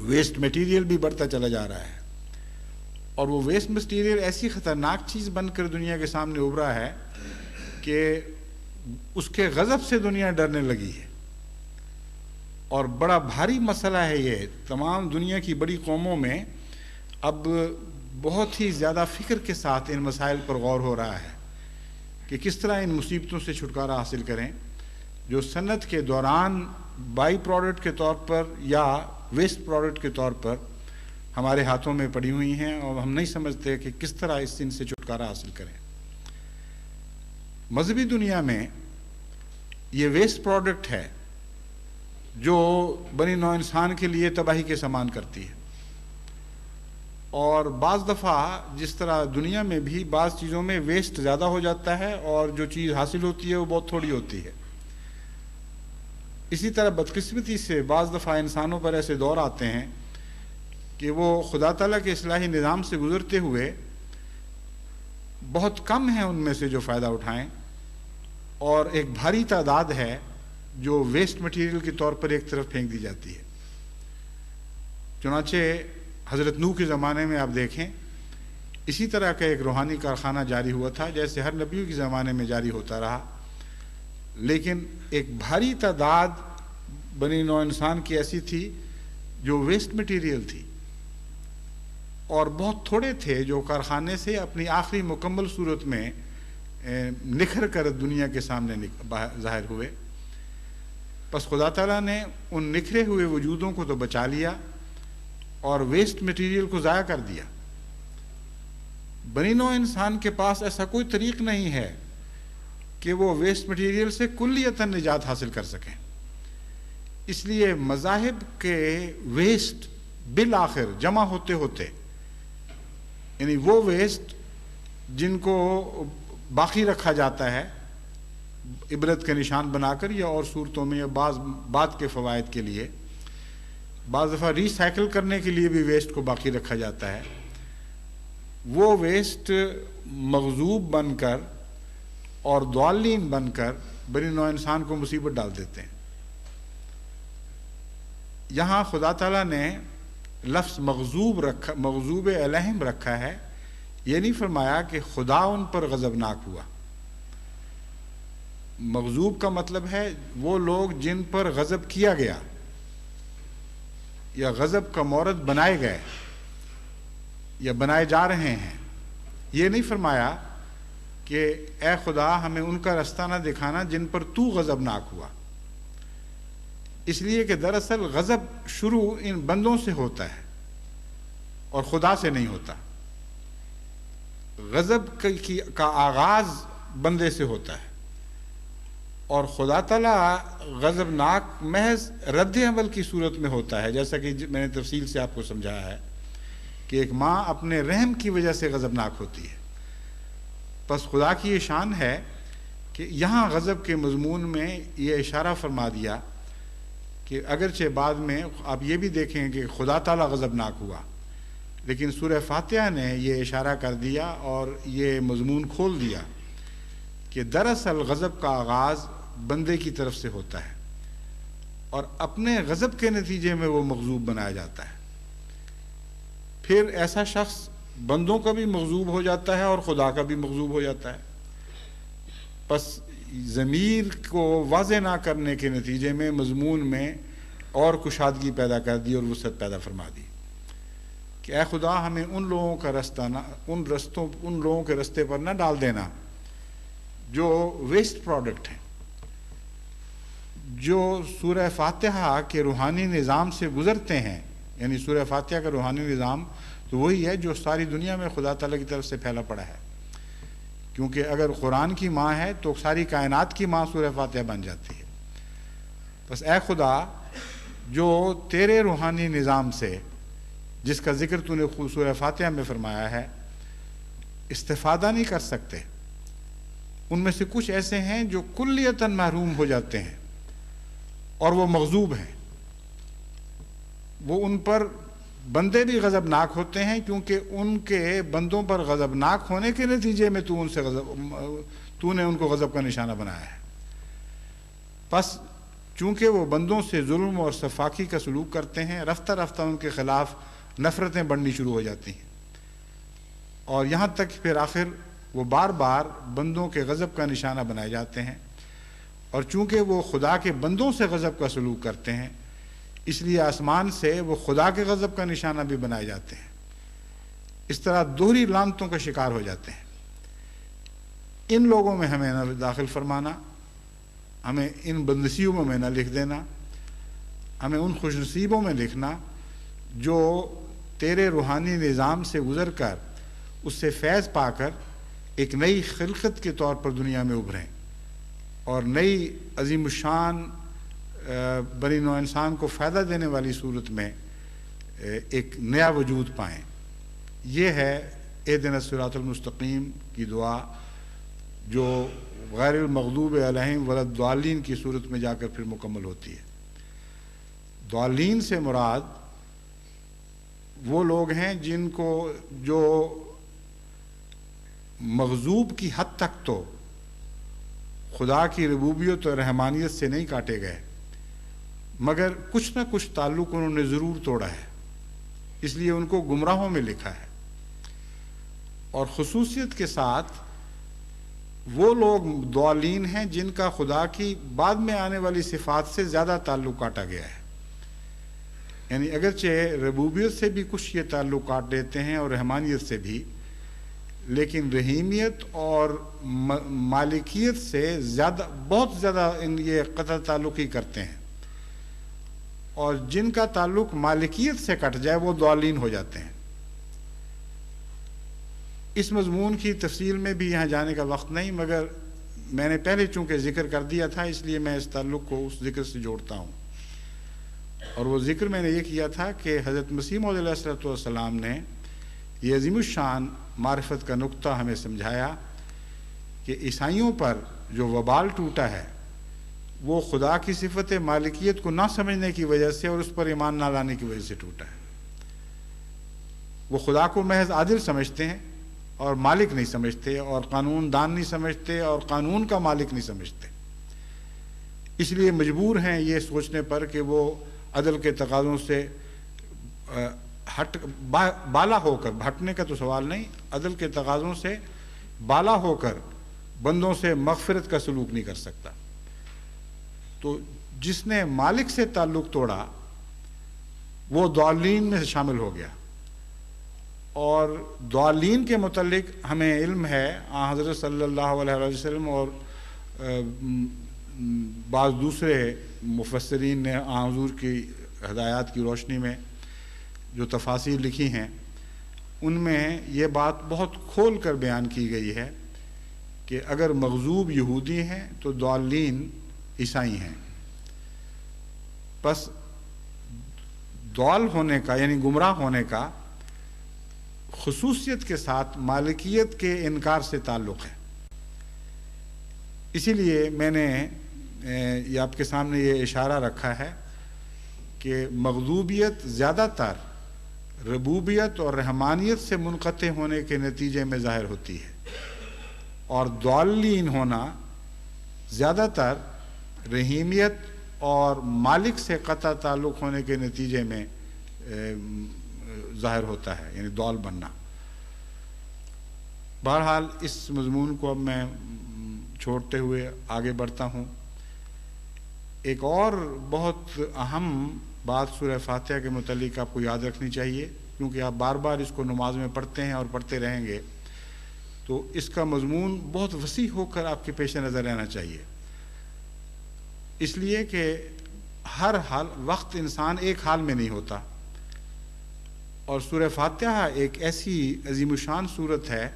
ویسٹ میٹیریل بھی بڑھتا چلا جا رہا ہے، اور وہ ویسٹ میٹیریل ایسی خطرناک چیز بن کر دنیا کے سامنے ابھرا ہے کہ اس کے غضب سے دنیا ڈرنے لگی ہے. اور بڑا بھاری مسئلہ ہے یہ. تمام دنیا کی بڑی قوموں میں اب بہت ہی زیادہ فکر کے ساتھ ان مسائل پر غور ہو رہا ہے کہ کس طرح ان مصیبتوں سے چھٹکارا حاصل کریں جو صنعت کے دوران بائی پروڈکٹ کے طور پر یا ویسٹ پروڈکٹ کے طور پر ہمارے ہاتھوں میں پڑی ہوئی ہیں، اور ہم نہیں سمجھتے کہ کس طرح ان سے چھٹکارا حاصل کریں. مذہبی دنیا میں یہ ویسٹ پروڈکٹ ہے جو بنی نوع انسان کے لیے تباہی کے سامان کرتی ہے. اور بعض دفعہ جس طرح دنیا میں بھی بعض چیزوں میں ویسٹ زیادہ ہو جاتا ہے اور جو چیز حاصل ہوتی ہے وہ بہت تھوڑی ہوتی ہے. اسی طرح بدقسمتی سے بعض دفعہ انسانوں پر ایسے دور آتے ہیں کہ وہ خدا تعالیٰ کے اصلاحی نظام سے گزرتے ہوئے بہت کم ہیں ان میں سے جو فائدہ اٹھائیں، اور ایک بھاری تعداد ہے جو ویسٹ مٹیریل کے طور پر ایک طرف پھینک دی جاتی ہے. چنانچہ حضرت نوح کے زمانے میں آپ دیکھیں اسی طرح کا ایک روحانی کارخانہ جاری ہوا تھا جیسے ہر نبیوں کے زمانے میں جاری ہوتا رہا، لیکن ایک بھاری تعداد بنی نوع انسان کی ایسی تھی جو ویسٹ مٹیریل تھی، اور بہت تھوڑے تھے جو کارخانے سے اپنی آخری مکمل صورت میں نکھر کر دنیا کے سامنے ظاہر ہوئے. پس خدا تعالیٰ نے ان نکھرے ہوئے وجودوں کو تو بچا لیا اور ویسٹ مٹیریل کو ضائع کر دیا. بنی نوع انسان کے پاس ایسا کوئی طریق نہیں ہے کہ وہ ویسٹ مٹیریل سے کلیتاً نجات حاصل کر سکیں. اس لیے مذاہب کے ویسٹ بالآخر جمع ہوتے ہوتے، یعنی وہ ویسٹ جن کو باقی رکھا جاتا ہے عبرت کے نشان بنا کر یا اور صورتوں میں یا بعض کے فوائد کے لیے، بعض دفعہ ری سائیکل کرنے کے لیے بھی ویسٹ کو باقی رکھا جاتا ہے، وہ ویسٹ مغضوب بن کر اور ضالین بن کر بنی نوع انسان کو مصیبت ڈال دیتے ہیں. یہاں خدا تعالیٰ نے لفظ مغضوب علیہم رکھا ہے. یہ نہیں فرمایا کہ خدا ان پر غضبناک ہوا. مغضوب کا مطلب ہے وہ لوگ جن پر غضب کیا گیا یا غضب کا مورد بنائے گئے یا بنائے جا رہے ہیں. یہ نہیں فرمایا کہ اے خدا ہمیں ان کا رستہ نہ دکھانا جن پر تو غضبناک ہوا. اس لیے کہ دراصل غضب شروع ان بندوں سے ہوتا ہے اور خدا سے نہیں ہوتا. غضب کا آغاز بندے سے ہوتا ہے. اور خدا تعالیٰ غضبناک محض رد عمل کی صورت میں ہوتا ہے، جیسا کہ میں نے تفصیل سے آپ کو سمجھایا ہے کہ ایک ماں اپنے رحم کی وجہ سے غضبناک ہوتی ہے۔ بس خدا کی یہ شان ہے کہ یہاں غضب کے مضمون میں یہ اشارہ فرما دیا کہ اگرچہ بعد میں آپ یہ بھی دیکھیں کہ خدا تعالیٰ غضبناک ہوا، لیکن سورہ فاتحہ نے یہ اشارہ کر دیا اور یہ مضمون کھول دیا کہ دراصل غضب کا آغاز بندے کی طرف سے ہوتا ہے اور اپنے غضب کے نتیجے میں وہ مغضوب بنایا جاتا ہے۔ پھر ایسا شخص بندوں کا بھی مغضوب ہو جاتا ہے اور خدا کا بھی مغضوب ہو جاتا ہے۔ پس ضمیر کو واضح نہ کرنے کے نتیجے میں مضمون میں اور کشادگی پیدا کر دی اور وسعت پیدا فرما دی کہ اے خدا ہمیں ان لوگوں کا رستہ نہ ان لوگوں کے رستے پر نہ ڈال دینا جو ویسٹ پروڈکٹ ہیں، جو سورہ فاتحہ کے روحانی نظام سے گزرتے ہیں۔ یعنی سورہ فاتحہ کا روحانی نظام تو وہی ہے جو ساری دنیا میں خدا تعالیٰ کی طرف سے پھیلا پڑا ہے، کیونکہ اگر قرآن کی ماں ہے تو ساری کائنات کی ماں سورہ فاتحہ بن جاتی ہے۔ بس اے خدا جو تیرے روحانی نظام سے، جس کا ذکر تو نے سورہ فاتحہ میں فرمایا ہے، استفادہ نہیں کر سکتے، ان میں سے کچھ ایسے ہیں جو کلیتاً محروم ہو جاتے ہیں اور وہ مغضوب ہیں، وہ ان پر بندے بھی غضبناک ہوتے ہیں کیونکہ ان کے بندوں پر غضبناک ہونے کے نتیجے میں تو نے ان کو غضب کا نشانہ بنایا ہے۔ پس چونکہ وہ بندوں سے ظلم اور سفاکی کا سلوک کرتے ہیں، رفتہ رفتہ ان کے خلاف نفرتیں بڑھنی شروع ہو جاتی ہیں اور یہاں تک پھر آخر وہ بار بار بندوں کے غضب کا نشانہ بنائے جاتے ہیں، اور چونکہ وہ خدا کے بندوں سے غضب کا سلوک کرتے ہیں اس لیے آسمان سے وہ خدا کے غضب کا نشانہ بھی بنائے جاتے ہیں۔ اس طرح دوہری لعنتوں کا شکار ہو جاتے ہیں۔ ان لوگوں میں ہمیں نہ داخل فرمانا، ہمیں ان بدنصیبوں میں نہ لکھ دینا، ہمیں ان خوش نصیبوں میں لکھنا جو تیرے روحانی نظام سے گزر کر اس سے فیض پا کر ایک نئی خلقت کے طور پر دنیا میں ابھریں اور نئی عظیم الشان بنی نوع انسان کو فائدہ دینے والی صورت میں ایک نیا وجود پائیں۔ یہ ہے اہدنا الصراط المستقیم کی دعا جو غیر المغضوب علیہم ولا الضالین کی صورت میں جا کر پھر مکمل ہوتی ہے۔ ضالین سے مراد وہ لوگ ہیں جن کو جو مغضوب کی حد تک تو خدا کی ربوبیت اور رحمانیت سے نہیں کاٹے گئے، مگر کچھ نہ کچھ تعلق انہوں نے ضرور توڑا ہے، اس لیے ان کو گمراہوں میں لکھا ہے۔ اور خصوصیت کے ساتھ وہ لوگ ضالین ہیں جن کا خدا کی بعد میں آنے والی صفات سے زیادہ تعلق کاٹا گیا ہے۔ یعنی اگرچہ ربوبیت سے بھی کچھ یہ تعلق کاٹ دیتے ہیں اور رحمانیت سے بھی، لیکن رحیمیت اور مالکیت سے زیادہ بہت زیادہ یہ قطع تعلق ہی کرتے ہیں، اور جن کا تعلق مالکیت سے کٹ جائے وہ ضالین ہو جاتے ہیں۔ اس مضمون کی تفصیل میں بھی یہاں جانے کا وقت نہیں، مگر میں نے پہلے چونکہ ذکر کر دیا تھا اس لیے میں اس تعلق کو اس ذکر سے جوڑتا ہوں، اور وہ ذکر میں نے یہ کیا تھا کہ حضرت مسیح موعود علیہ السلام نے یہ عظیم الشان معرفت کا نقطہ ہمیں سمجھایا کہ عیسائیوں پر جو وبال ٹوٹا ہے وہ خدا کی صفت مالکیت کو نہ سمجھنے کی وجہ سے اور اس پر ایمان نہ لانے کی وجہ سے ٹوٹا ہے۔ وہ خدا کو محض عادل سمجھتے ہیں اور مالک نہیں سمجھتے، اور قانون دان نہیں سمجھتے، اور قانون کا مالک نہیں سمجھتے، اس لیے مجبور ہیں یہ سوچنے پر کہ وہ عدل کے تقاضوں سے بالا ہو کر، ہٹنے کا تو سوال نہیں، عدل کے تقاضوں سے بالا ہو کر بندوں سے مغفرت کا سلوک نہیں کر سکتا۔ تو جس نے مالک سے تعلق توڑا وہ ضالین میں شامل ہو گیا، اور ضالین کے متعلق ہمیں علم ہے، حضرت صلی اللہ علیہ وسلم اور بعض دوسرے مفسرین نے حضور کی ہدایات کی روشنی میں جو تفاسیر لکھی ہیں ان میں یہ بات بہت کھول کر بیان کی گئی ہے کہ اگر مغضوب یہودی ہیں تو ضالین عیسائی ہیں. پس ضال ہونے کا یعنی گمراہ ہونے کا خصوصیت کے ساتھ مالکیت کے انکار سے تعلق ہے. اسی لیے میں نے یہ آپ کے سامنے یہ اشارہ رکھا ہے کہ مغضوبیت زیادہ تر ربوبیت اور رحمانیت سے منقطع ہونے کے نتیجے میں ظاہر ہوتی ہے، اور ضالین ہونا زیادہ تر رحیمیت اور مالک سے قطع تعلق ہونے کے نتیجے میں ظاہر ہوتا ہے، یعنی ضال بننا. بہرحال اس مضمون کو اب میں چھوڑتے ہوئے آگے بڑھتا ہوں. ایک اور بہت اہم بات سورہ فاتحہ کے متعلق آپ کو یاد رکھنی چاہیے، کیونکہ آپ بار بار اس کو نماز میں پڑھتے ہیں اور پڑھتے رہیں گے، تو اس کا مضمون بہت وسیع ہو کر آپ کے پیش نظر رہنا چاہیے. اس لیے کہ ہر حال وقت انسان ایک حال میں نہیں ہوتا، اور سورہ فاتحہ ایک ایسی عظیم الشان صورت ہے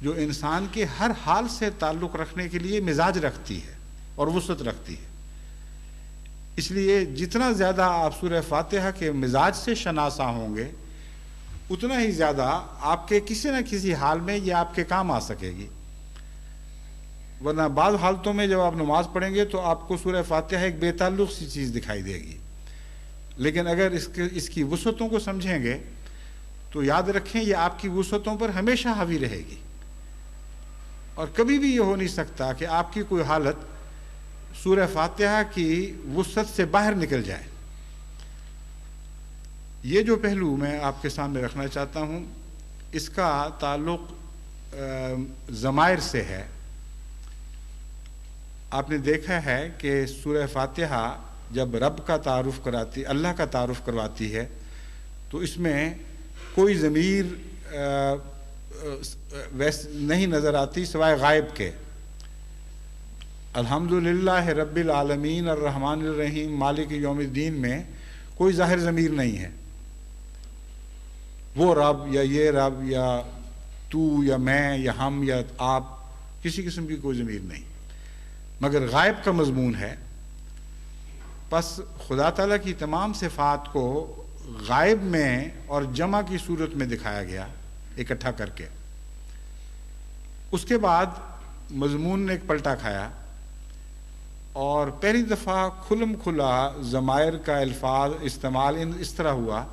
جو انسان کے ہر حال سے تعلق رکھنے کے لیے مزاج رکھتی ہے اور وسعت رکھتی ہے. اس لیے جتنا زیادہ آپ سورہ فاتحہ کے مزاج سے شناسا ہوں گے، اتنا ہی زیادہ آپ کے کسی نہ کسی حال میں یہ آپ کے کام آ سکے گی. ورنہ بعض حالتوں میں جب آپ نماز پڑھیں گے تو آپ کو سورہ فاتحہ ایک بے تعلق سی چیز دکھائی دے گی، لیکن اگر اس کی وسعتوں کو سمجھیں گے تو یاد رکھیں یہ آپ کی وسعتوں پر ہمیشہ حاوی رہے گی، اور کبھی بھی یہ ہو نہیں سکتا کہ آپ کی کوئی حالت سورہ فاتحہ کی وسعت سے باہر نکل جائے. یہ جو پہلو میں آپ کے سامنے رکھنا چاہتا ہوں، اس کا تعلق ضمائر سے ہے. آپ نے دیکھا ہے کہ سورہ فاتحہ جب رب کا تعارف کراتی، اللہ کا تعارف کرواتی ہے، تو اس میں کوئی ضمیر نہیں نظر آتی سوائے غائب کے. الحمدللہ رب العالمین الرحمن الرحیم مالک یوم الدین میں کوئی ظاہر ضمیر نہیں ہے. وہ رب یا یہ رب یا تو یا میں یا ہم یا آپ، کسی قسم کی کوئی ضمیر نہیں، مگر غائب کا مضمون ہے. پس خدا تعالیٰ کی تمام صفات کو غائب میں اور جمع کی صورت میں دکھایا گیا اکٹھا کر کے. اس کے بعد مضمون نے ایک پلٹا کھایا، اور پہلی دفعہ کھلم کھلا ضمائر کا الفاظ استعمال اس طرح ہوا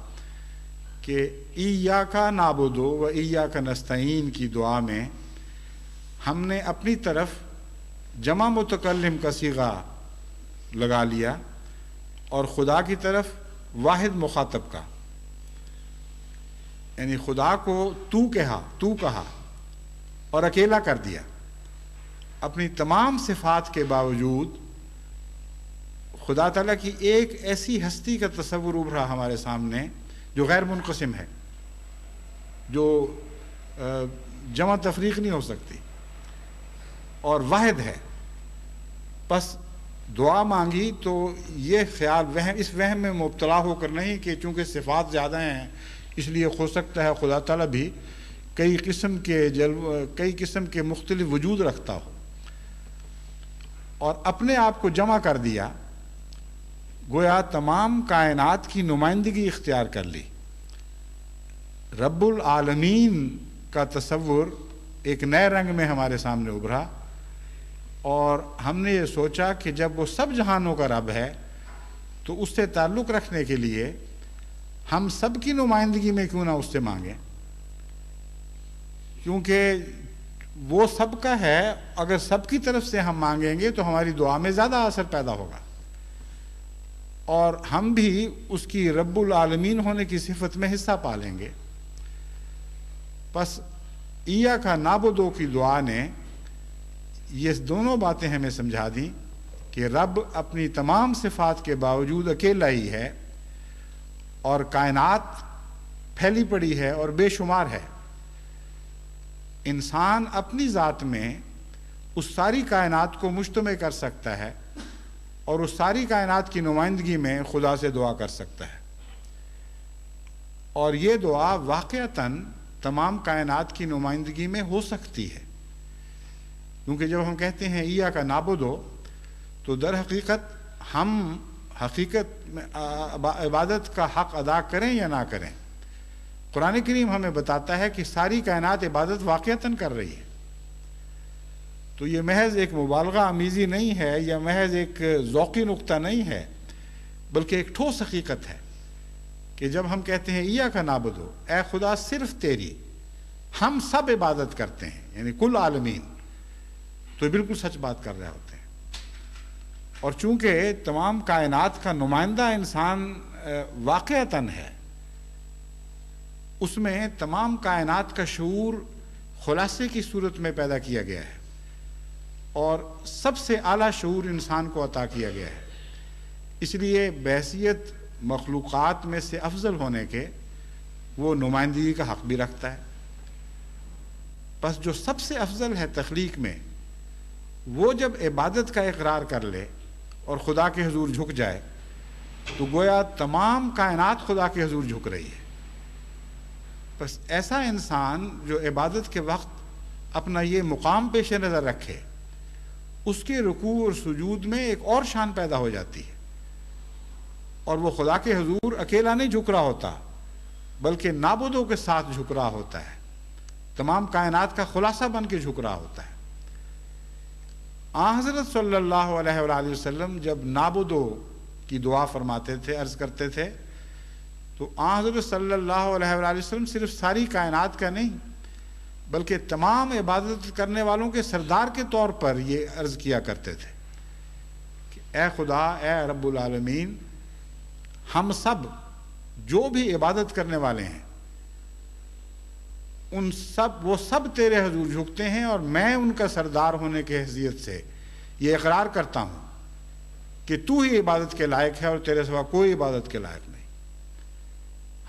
کہ ایاک نعبد و ایاک نستعین کی دعا میں ہم نے اپنی طرف جمع متکلم کا صیغہ لگا لیا اور خدا کی طرف واحد مخاطب کا، یعنی خدا کو تو کہا اور اکیلا کر دیا. اپنی تمام صفات کے باوجود خدا تعالیٰ کی ایک ایسی ہستی کا تصور ابھرا ہمارے سامنے جو غیر منقسم ہے، جو جمع تفریق نہیں ہو سکتی اور واحد ہے. پس دعا مانگی تو یہ خیال اس وہم میں مبتلا ہو کر نہیں کہ چونکہ صفات زیادہ ہیں اس لیے ہو سکتا ہے خدا تعالیٰ بھی کئی قسم کے مختلف وجود رکھتا ہو، اور اپنے آپ کو جمع کر دیا، گویا تمام کائنات کی نمائندگی اختیار کر لی. رب العالمین کا تصور ایک نئے رنگ میں ہمارے سامنے ابھرا، اور ہم نے یہ سوچا کہ جب وہ سب جہانوں کا رب ہے تو اس سے تعلق رکھنے کے لیے ہم سب کی نمائندگی میں کیوں نہ اس سے مانگیں، کیونکہ وہ سب کا ہے. اگر سب کی طرف سے ہم مانگیں گے تو ہماری دعا میں زیادہ اثر پیدا ہوگا، اور ہم بھی اس کی رب العالمین ہونے کی صفت میں حصہ پا لیں گے. پس ایاک نعبد کی دعا نے یہ دونوں باتیں ہمیں سمجھا دیں کہ رب اپنی تمام صفات کے باوجود اکیلا ہی ہے، اور کائنات پھیلی پڑی ہے اور بے شمار ہے. انسان اپنی ذات میں اس ساری کائنات کو مجتمع کر سکتا ہے اور اس ساری کائنات کی نمائندگی میں خدا سے دعا کر سکتا ہے، اور یہ دعا واقعتاً تمام کائنات کی نمائندگی میں ہو سکتی ہے. کیونکہ جب ہم کہتے ہیں ایاک نعبدو تو در حقیقت ہم حقیقت میں عبادت کا حق ادا کریں یا نہ کریں. قرآن کریم ہمیں بتاتا ہے کہ ساری کائنات عبادت واقعتاً کر رہی ہے. تو یہ محض ایک مبالغہ آمیزی نہیں ہے یا محض ایک ذوقی نقطہ نہیں ہے، بلکہ ایک ٹھوس حقیقت ہے کہ جب ہم کہتے ہیں ایاک نعبدو، اے خدا صرف تیری ہم سب عبادت کرتے ہیں، یعنی کل عالمین، تو بالکل سچ بات کر رہے ہوتے ہیں. اور چونکہ تمام کائنات کا نمائندہ انسان واقعتاً ہے، اس میں تمام کائنات کا شعور خلاصے کی صورت میں پیدا کیا گیا ہے اور سب سے اعلیٰ شعور انسان کو عطا کیا گیا ہے. اس لیے بحیثیت مخلوقات میں سے افضل ہونے کے وہ نمائندگی کا حق بھی رکھتا ہے. بس جو سب سے افضل ہے تخلیق میں، وہ جب عبادت کا اقرار کر لے اور خدا کے حضور جھک جائے تو گویا تمام کائنات خدا کے حضور جھک رہی ہے. بس ایسا انسان جو عبادت کے وقت اپنا یہ مقام پیش نظر رکھے، اس کے رکوع اور سجود میں ایک اور شان پیدا ہو جاتی ہے، اور وہ خدا کے حضور اکیلا نہیں جھک رہا ہوتا بلکہ نعبدوں کے ساتھ جھک رہا ہوتا ہے، تمام کائنات کا خلاصہ بن کے جھک رہا ہوتا ہے. آن حضرت صلی اللہ علیہ وآلہ وسلم جب نعبدو کی دعا فرماتے تھے، عرض کرتے تھے، تو آن حضرت صلی اللہ علیہ وآلہ وسلم صرف ساری کائنات کا نہیں بلکہ تمام عبادت کرنے والوں کے سردار کے طور پر یہ عرض کیا کرتے تھے کہ اے خدا، اے رب العالمین، ہم سب جو بھی عبادت کرنے والے ہیں وہ سب تیرے حضور جھکتے ہیں، اور میں ان کا سردار ہونے کی حیثیت سے یہ اقرار کرتا ہوں کہ تو ہی عبادت کے لائق ہے اور تیرے سوا کوئی عبادت کے لائق نہیں.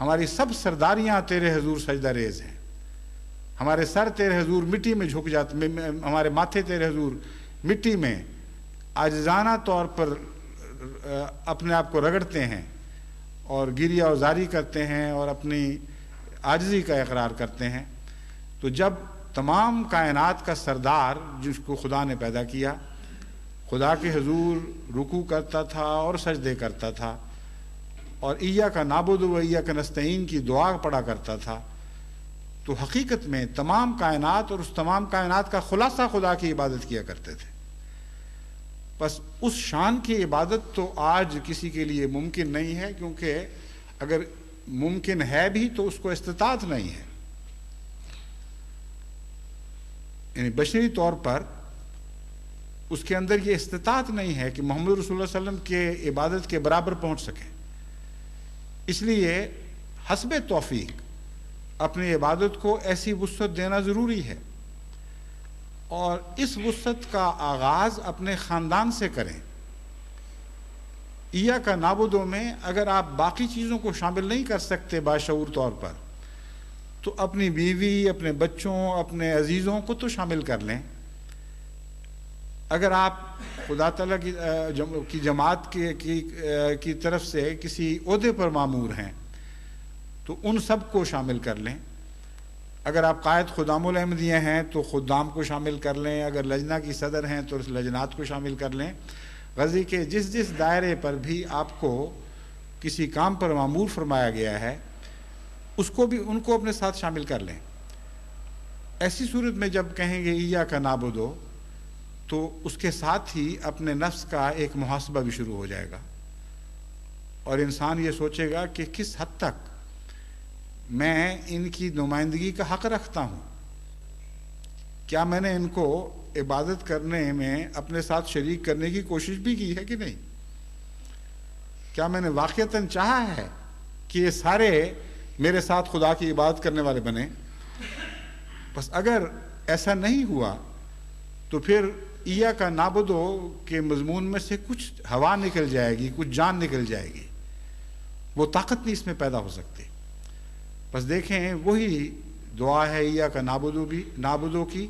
ہماری سب سرداریاں تیرے حضور سجدہ ریز ہیں، ہمارے سر تیرے حضور مٹی میں جھک جاتے، ہمارے ماتھے تیرے حضور مٹی میں عاجزانہ طور پر اپنے آپ کو رگڑتے ہیں اور گریہ و زاری کرتے ہیں اور اپنی عاجزی کا اقرار کرتے ہیں. تو جب تمام کائنات کا سردار جس کو خدا نے پیدا کیا خدا کے حضور رکوع کرتا تھا اور سجدے کرتا تھا اور ایاک نعبدو و ایاک نستعین کی دعا پڑھا کرتا تھا، تو حقیقت میں تمام کائنات اور اس تمام کائنات کا خلاصہ خدا کی عبادت کیا کرتے تھے. بس اس شان کی عبادت تو آج کسی کے لیے ممکن نہیں ہے، کیونکہ اگر ممکن ہے بھی تو اس کو استطاعت نہیں ہے. یعنی بشری طور پر اس کے اندر یہ استطاعت نہیں ہے کہ محمد رسول اللہ صلی اللہ علیہ وسلم کے عبادت کے برابر پہنچ سکے. اس لیے حسب توفیق اپنی عبادت کو ایسی وسعت دینا ضروری ہے، اور اس وسعت کا آغاز اپنے خاندان سے کریں. ایاک نعبدو میں اگر آپ باقی چیزوں کو شامل نہیں کر سکتے باشعور طور پر، تو اپنی بیوی، اپنے بچوں، اپنے عزیزوں کو تو شامل کر لیں. اگر آپ خدا تعالیٰ کی جماعت کی طرف سے کسی عہدے پر مامور ہیں تو ان سب کو شامل کر لیں. اگر آپ قائد خدام الاحمدیہ ہیں تو خدام کو شامل کر لیں. اگر لجنہ کی صدر ہیں تو لجنات کو شامل کر لیں. غرضی کہ جس دائرے پر بھی آپ کو کسی کام پر مامور فرمایا گیا ہے ان کو اپنے ساتھ شامل کر لیں. ایسی صورت میں جب کہیں گے ایاک نعبدو تو اس کے ساتھ ہی اپنے نفس کا ایک محاسبہ بھی شروع ہو جائے گا، اور انسان یہ سوچے گا کہ کس حد تک میں ان کی نمائندگی کا حق رکھتا ہوں. کیا میں نے ان کو عبادت کرنے میں اپنے ساتھ شریک کرنے کی کوشش بھی کی ہے کہ نہیں؟ کیا میں نے واقعتاً چاہا ہے کہ یہ سارے میرے ساتھ خدا کی عبادت کرنے والے بنے؟ بس اگر ایسا نہیں ہوا تو پھر ایاک نعبدو کے مضمون میں سے کچھ ہوا نکل جائے گی، کچھ جان نکل جائے گی، وہ طاقت نہیں اس میں پیدا ہو سکتی. بس دیکھیں وہی دعا ہے ایاک نعبدو کی،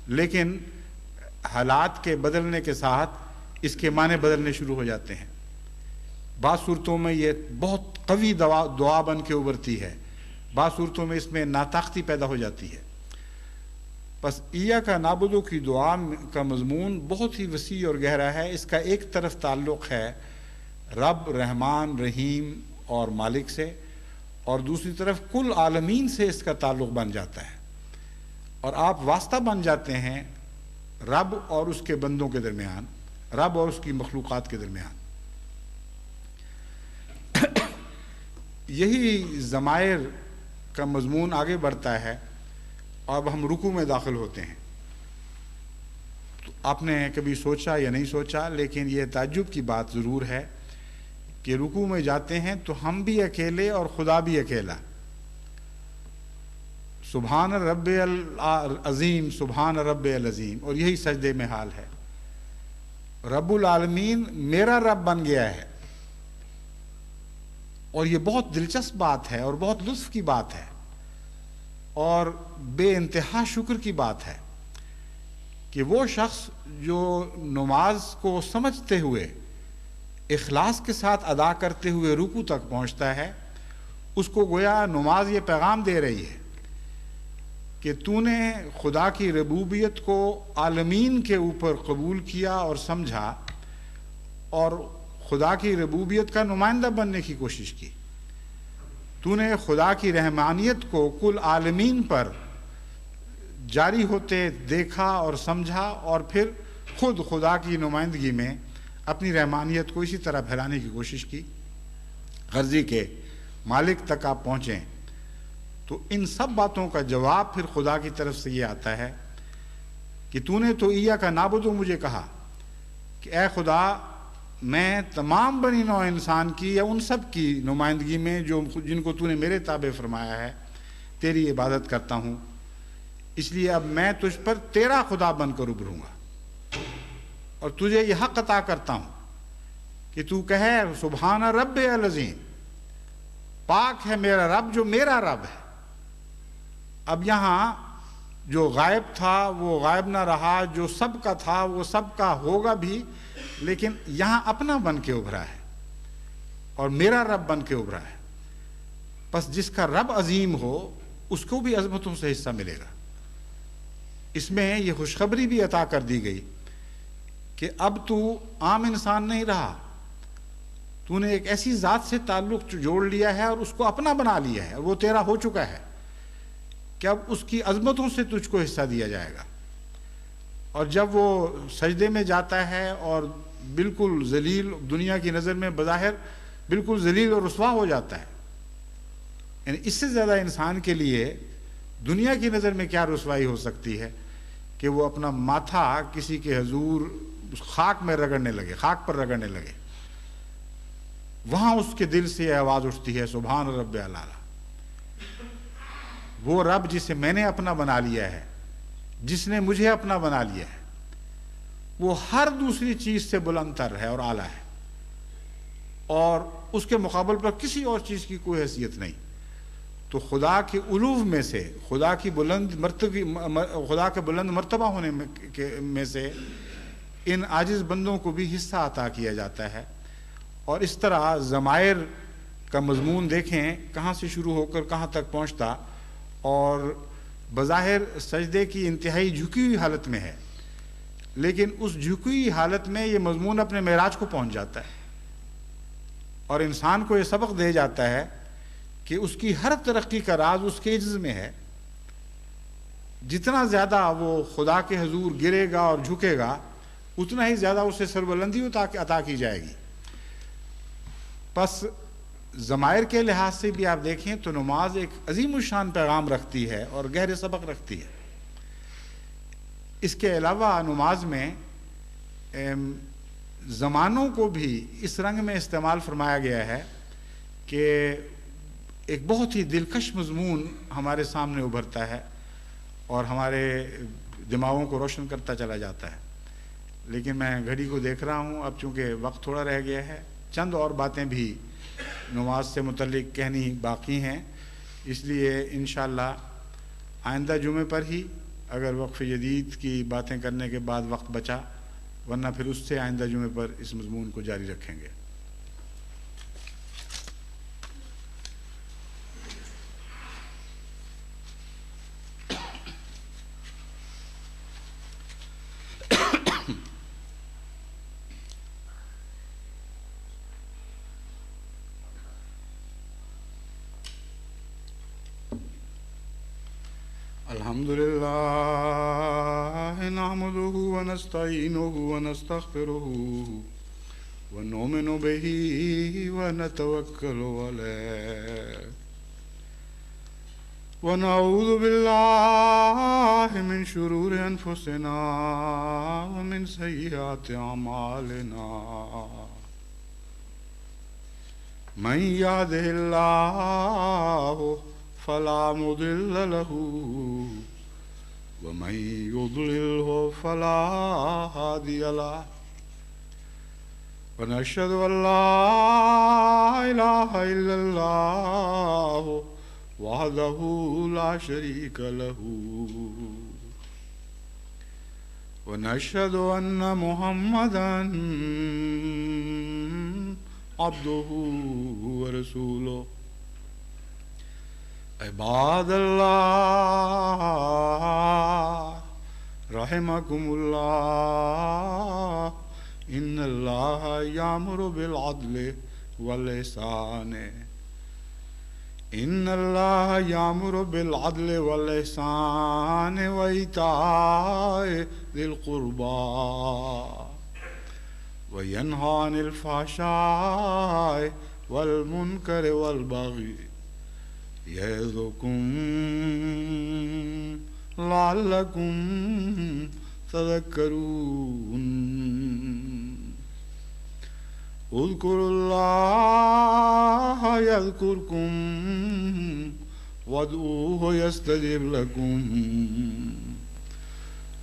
لیکن حالات کے بدلنے کے ساتھ اس کے معنی بدلنے شروع ہو جاتے ہیں. بعض صورتوں میں یہ بہت قوی دعا بن کے ابھرتی ہے، بعض صورتوں میں اس میں ناطاقتی پیدا ہو جاتی ہے. بس ایاک نعبد کی دعا کا مضمون بہت ہی وسیع اور گہرا ہے. اس کا ایک طرف تعلق ہے رب رحمان رحیم اور مالک سے، اور دوسری طرف کل عالمین سے اس کا تعلق بن جاتا ہے، اور آپ واسطہ بن جاتے ہیں رب اور اس کے بندوں کے درمیان، رب اور اس کی مخلوقات کے درمیان. یہی ضمائر کا مضمون آگے بڑھتا ہے، اور اب ہم رکوع میں داخل ہوتے ہیں. تو آپ نے کبھی سوچا یا نہیں سوچا، لیکن یہ تعجب کی بات ضرور ہے کہ رکوع میں جاتے ہیں تو ہم بھی اکیلے اور خدا بھی اکیلا. سبحان رب العظیم، سبحان رب العظیم، اور یہی سجدے میں حال ہے. رب العالمین میرا رب بن گیا ہے، اور یہ بہت دلچسپ بات ہے اور بہت لطف کی بات ہے اور بے انتہا شکر کی بات ہے کہ وہ شخص جو نماز کو سمجھتے ہوئے اخلاص کے ساتھ ادا کرتے ہوئے رکوع تک پہنچتا ہے، اس کو گویا نماز یہ پیغام دے رہی ہے کہ تو نے خدا کی ربوبیت کو عالمین کے اوپر قبول کیا اور سمجھا، اور خدا کی ربوبیت کا نمائندہ بننے کی کوشش کی. تو نے خدا کی رحمانیت کو کل عالمین پر جاری ہوتے دیکھا اور سمجھا، اور پھر خود خدا کی نمائندگی میں اپنی رحمانیت کو اسی طرح پھیلانے کی کوشش کی. غرضی کے مالک تک آپ پہنچیں تو ان سب باتوں کا جواب پھر خدا کی طرف سے یہ آتا ہے کہ تو نے تو ایاک نعبد مجھے کہا کہ اے خدا، میں تمام بنی نوع انسان کی یا ان سب کی نمائندگی میں جن کو تو نے میرے تابع فرمایا ہے تیری عبادت کرتا ہوں، اس لیے اب میں تجھ پر تیرا خدا بن کر ابھروں گا، اور تجھے یہ حق عطا کرتا ہوں کہ تو کہے سبحان رب العظیم، پاک ہے میرا رب جو میرا رب ہے. اب یہاں جو غائب تھا وہ غائب نہ رہا، جو سب کا تھا وہ سب کا ہوگا بھی، لیکن یہاں اپنا بن کے ابھرا ہے اور میرا رب بن کے ابھرا ہے. بس جس کا رب عظیم ہو اس کو بھی عظمتوں سے حصہ ملے گا. اس میں یہ خوشخبری بھی عطا کر دی گئی کہ اب تو عام انسان نہیں رہا، تو نے ایک ایسی ذات سے تعلق جوڑ لیا ہے اور اس کو اپنا بنا لیا ہے، وہ تیرا ہو چکا ہے کہ اب اس کی عظمتوں سے تجھ کو حصہ دیا جائے گا. اور جب وہ سجدے میں جاتا ہے اور بالکل ذلیل، دنیا کی نظر میں بظاہر بالکل ذلیل اور رسوا ہو جاتا ہے، یعنی اس سے زیادہ انسان کے لیے دنیا کی نظر میں کیا رسوائی ہو سکتی ہے کہ وہ اپنا ماتھا کسی کے حضور خاک میں رگڑنے لگے، خاک پر رگڑنے لگے. وہاں اس کے دل سے یہ آواز اٹھتی ہے سبحان رب العالی، وہ رب جسے میں نے اپنا بنا لیا ہے، جس نے مجھے اپنا بنا لیا ہے، وہ ہر دوسری چیز سے بلند تر ہے اور اعلیٰ ہے، اور اس کے مقابل پر کسی اور چیز کی کوئی حیثیت نہیں. تو خدا کے علو میں سے، خدا کے بلند مرتبہ ہونے میں سے ان عاجز بندوں کو بھی حصہ عطا کیا جاتا ہے. اور اس طرح ضمائر کا مضمون دیکھیں کہاں سے شروع ہو کر کہاں تک پہنچتا، اور بظاہر سجدے کی انتہائی جھکی ہوئی حالت میں ہے، لیکن اس جھکی ہوئی حالت میں یہ مضمون اپنے معراج کو پہنچ جاتا ہے، اور انسان کو یہ سبق دے جاتا ہے کہ اس کی ہر ترقی کا راز اس کے عجز میں ہے. جتنا زیادہ وہ خدا کے حضور گرے گا اور جھکے گا، اتنا ہی زیادہ اسے سربلندی عطا کی جائے گی. پس ضمائر کے لحاظ سے بھی آپ دیکھیں تو نماز ایک عظیم الشان پیغام رکھتی ہے اور گہرے سبق رکھتی ہے. اس کے علاوہ نماز میں زمانوں کو بھی اس رنگ میں استعمال فرمایا گیا ہے کہ ایک بہت ہی دلکش مضمون ہمارے سامنے ابھرتا ہے اور ہمارے دماغوں کو روشن کرتا چلا جاتا ہے. لیکن میں گھڑی کو دیکھ رہا ہوں، اب چونکہ وقت تھوڑا رہ گیا ہے، چند اور باتیں بھی نماز سے متعلق کہنی باقی ہیں، اس لیے انشاءاللہ آئندہ جمعے پر ہی اگر وقف جدید کی باتیں کرنے کے بعد وقت بچا، ورنہ پھر اس سے آئندہ جمعے پر اس مضمون کو جاری رکھیں گے. الحمد لله نحمده ونستعينه ونستغفره ونؤمن به ونتوكل عليه ونعوذ بالله من شرور أنفسنا ومن سيئات أعمالنا من يهده الله فلا مضل له ومن يضلله فلا هادي له ونشهد أن لا إله إلا الله وحده لا شريك له ونشهد أن محمدا عبده ورسوله عباد الله رحمكم الله إن الله يأمر بالعدل والإحسان إن الله يأمر بالعدل والإحسان وإيتاء ذي القربى وينهى عن الفحشاء والمنكر والبغي يعظكم لعلكم تذكرون اذكروا الله يذكركم وادعوه يستجب لكم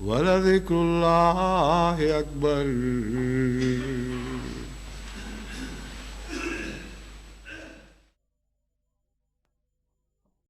ولذكر الله أكبر